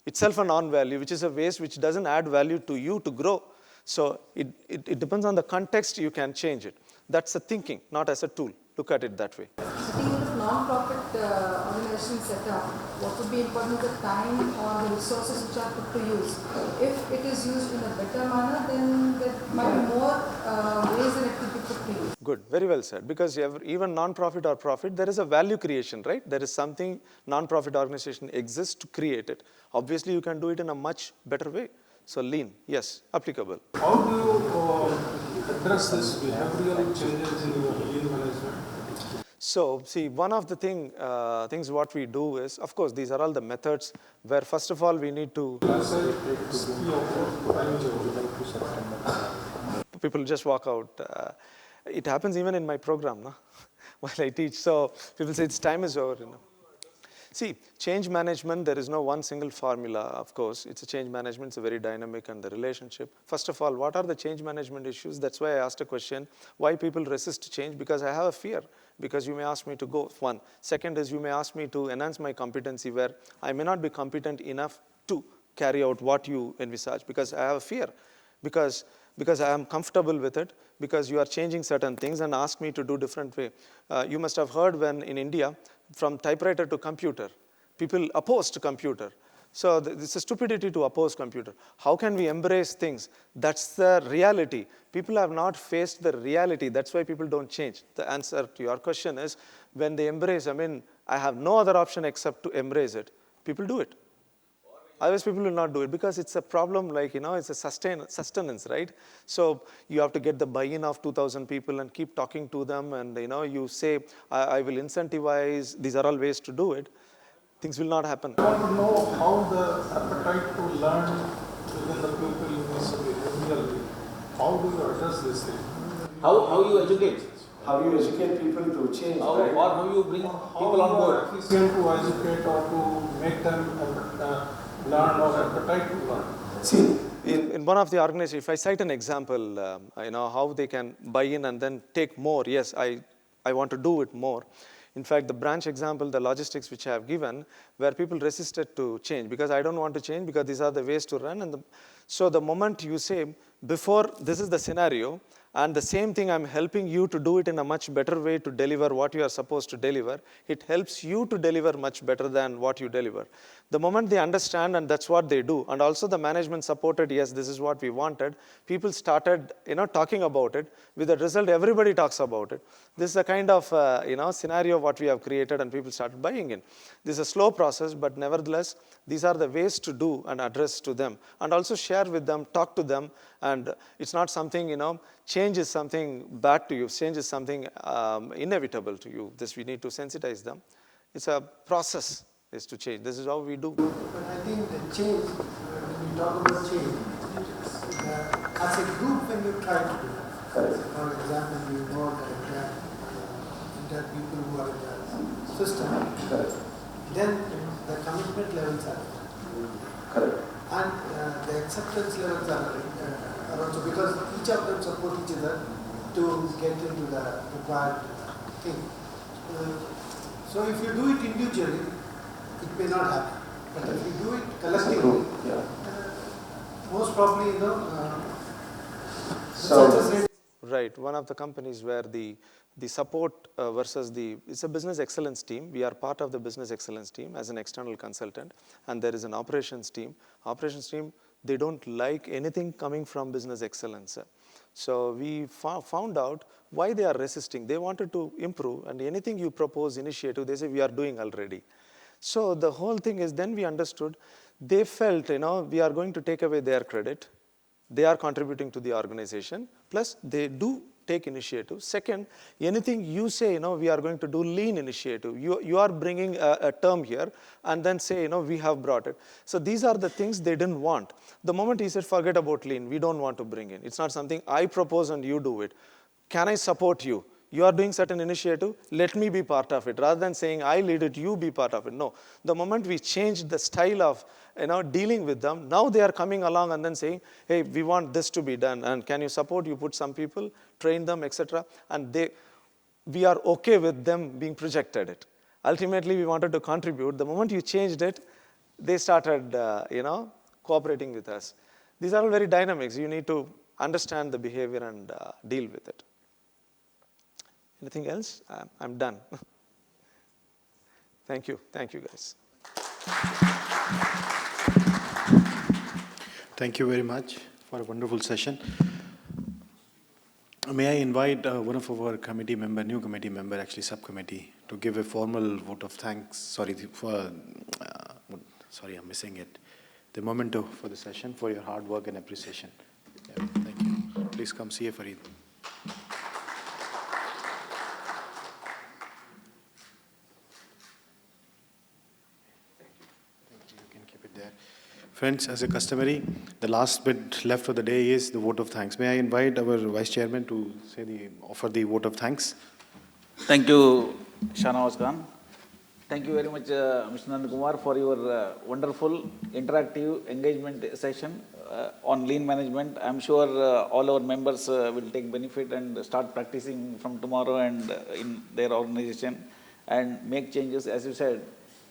itself a non-value, which is a waste which doesn't add value to you to grow. So it depends on the context, you can change it. That's a thinking, not as a tool. Look at it that way. Sitting in a non-profit organization setup, what would be important is the time or the resources which are put to use. If it is used in a better manner, then there might be more ways that it could be put to use. Good, very well said. Because even non-profit or profit, there is a value creation, right? There is something non-profit organization exists to create it. Obviously, you can do it in a much better way. So lean, yes, applicable. How do you address this behavioral changes in your lean management? So, see, one of the things what we do is, of course, these are all the methods where, first of all, we need to... People just walk out. It happens even in my program, no? While I teach. So, people say, it's time is over, you know. See, change management, there is no one single formula, of course. It's a change management, it's a very dynamic and the relationship. First of all, what are the change management issues? That's why I asked a question, why people resist change? Because I have a fear, because you may ask me to go, one. Second is you may ask me to enhance my competency where I may not be competent enough to carry out what you envisage, because I have a fear, because I am comfortable with it, because you are changing certain things and ask me to do different way. You must have heard when in India, from typewriter to computer, people opposed computer. So it's a stupidity to oppose computer. How can we embrace things? That's the reality. People have not faced the reality. That's why people don't change. The answer to your question is, when they embrace, I have no other option except to embrace it. People do it. Otherwise, people will not do it because it's a problem like, it's a sustenance, right? So you have to get the buy-in of 2,000 people and keep talking to them. And, you say, I will incentivize. These are all ways to do it. Things will not happen. I want to know how the appetite to learn within the pupil is behaviorally. How do you address this thing? How you educate? How you educate people to change, Or right? how you bring people on board? Efficient to educate or to make them learn or appetite to learn. See, in one of the organizations, if I cite an example, how they can buy in and then take more. Yes, I want to do it more. In fact, the branch example, the logistics which I have given, where people resisted to change because I don't want to change because these are the ways to run. So the moment you say, before this is the scenario, and the same thing I'm helping you to do it in a much better way to deliver what you are supposed to deliver, it helps you to deliver much better than what you deliver. The moment they understand, and that's what they do, and also the management supported, yes, this is what we wanted, people started talking about it. With the result, everybody talks about it. This is a kind of scenario what we have created, and people started buying in. This is a slow process, but nevertheless, these are the ways to do and address to them, and also share with them, talk to them, and it's not something, change is something bad to you. Change is something inevitable to you. We need to sensitize them. It's a process is to change. This is how we do. But I think the change, when you talk about change, as a group when you try to do it, for example, you know that there are people who are in the system, then the commitment levels are correct. And the acceptance levels are also, because each of them support each other to get into the required thing. So if you do it individually, it may not happen. But if you do it collectively, most probably, So, success rate. Right. One of the companies where the the support versus it's a business excellence team. We are part of the business excellence team as an external consultant, and there is an operations team. Operations team, they don't like anything coming from business excellence. So we found out why they are resisting. They wanted to improve, and anything you propose, initiative, they say we are doing already. So the whole thing is, then we understood, they felt, we are going to take away their credit. They are contributing to the organization, plus they do take initiative. Second, anything you say, we are going to do lean initiative. You are bringing a term here and then say, we have brought it. So these are the things they didn't want. The moment he said, forget about lean, we don't want to bring in. It's not something I propose and you do it. Can I support you? You are doing certain initiative, let me be part of it. Rather than saying, I lead it, you be part of it. No. The moment we changed the style of dealing with them, now they are coming along and then saying, hey, we want this to be done. And can you support? You put some people, train them, etc. And we are okay with them being projected it. Ultimately, we wanted to contribute. The moment you changed it, they started cooperating with us. These are all very dynamics. You need to understand the behavior and deal with it. Anything else? I'm done. Thank you. Thank you, guys. Thank you very much for a wonderful session. May I invite one of our committee member, new committee member, actually subcommittee, to give a formal vote of thanks. Sorry, I'm missing it. The memento for the session, for your hard work and appreciation. Yeah, thank you. Please come, CA Farid. Friends, as a customary, the last bit left for the day is the vote of thanks. May I invite our Vice Chairman to offer the vote of thanks? Thank you, Shahnawaz Khan. Thank you very much, Mr. Nandakumar, for your wonderful interactive engagement session on lean management. I'm sure all our members will take benefit and start practicing from tomorrow and in their organization and make changes. As you said,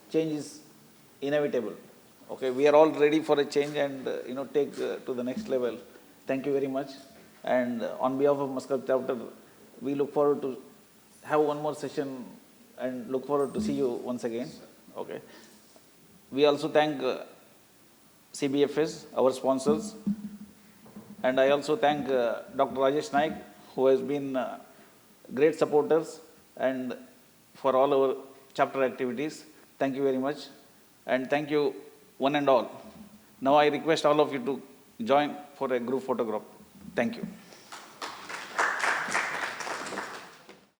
change is inevitable. Okay, we are all ready for a change and take to the next level. Thank you very much. And on behalf of Muscat chapter, we look forward to have one more session and look forward to see you once again. Okay. We also thank CBFS, our sponsors, and I also thank Dr. Rajesh Naik, who has been great supporters and for all our chapter activities. Thank you very much, and thank you one and all. Now I request all of you to join for a group photograph. Thank you.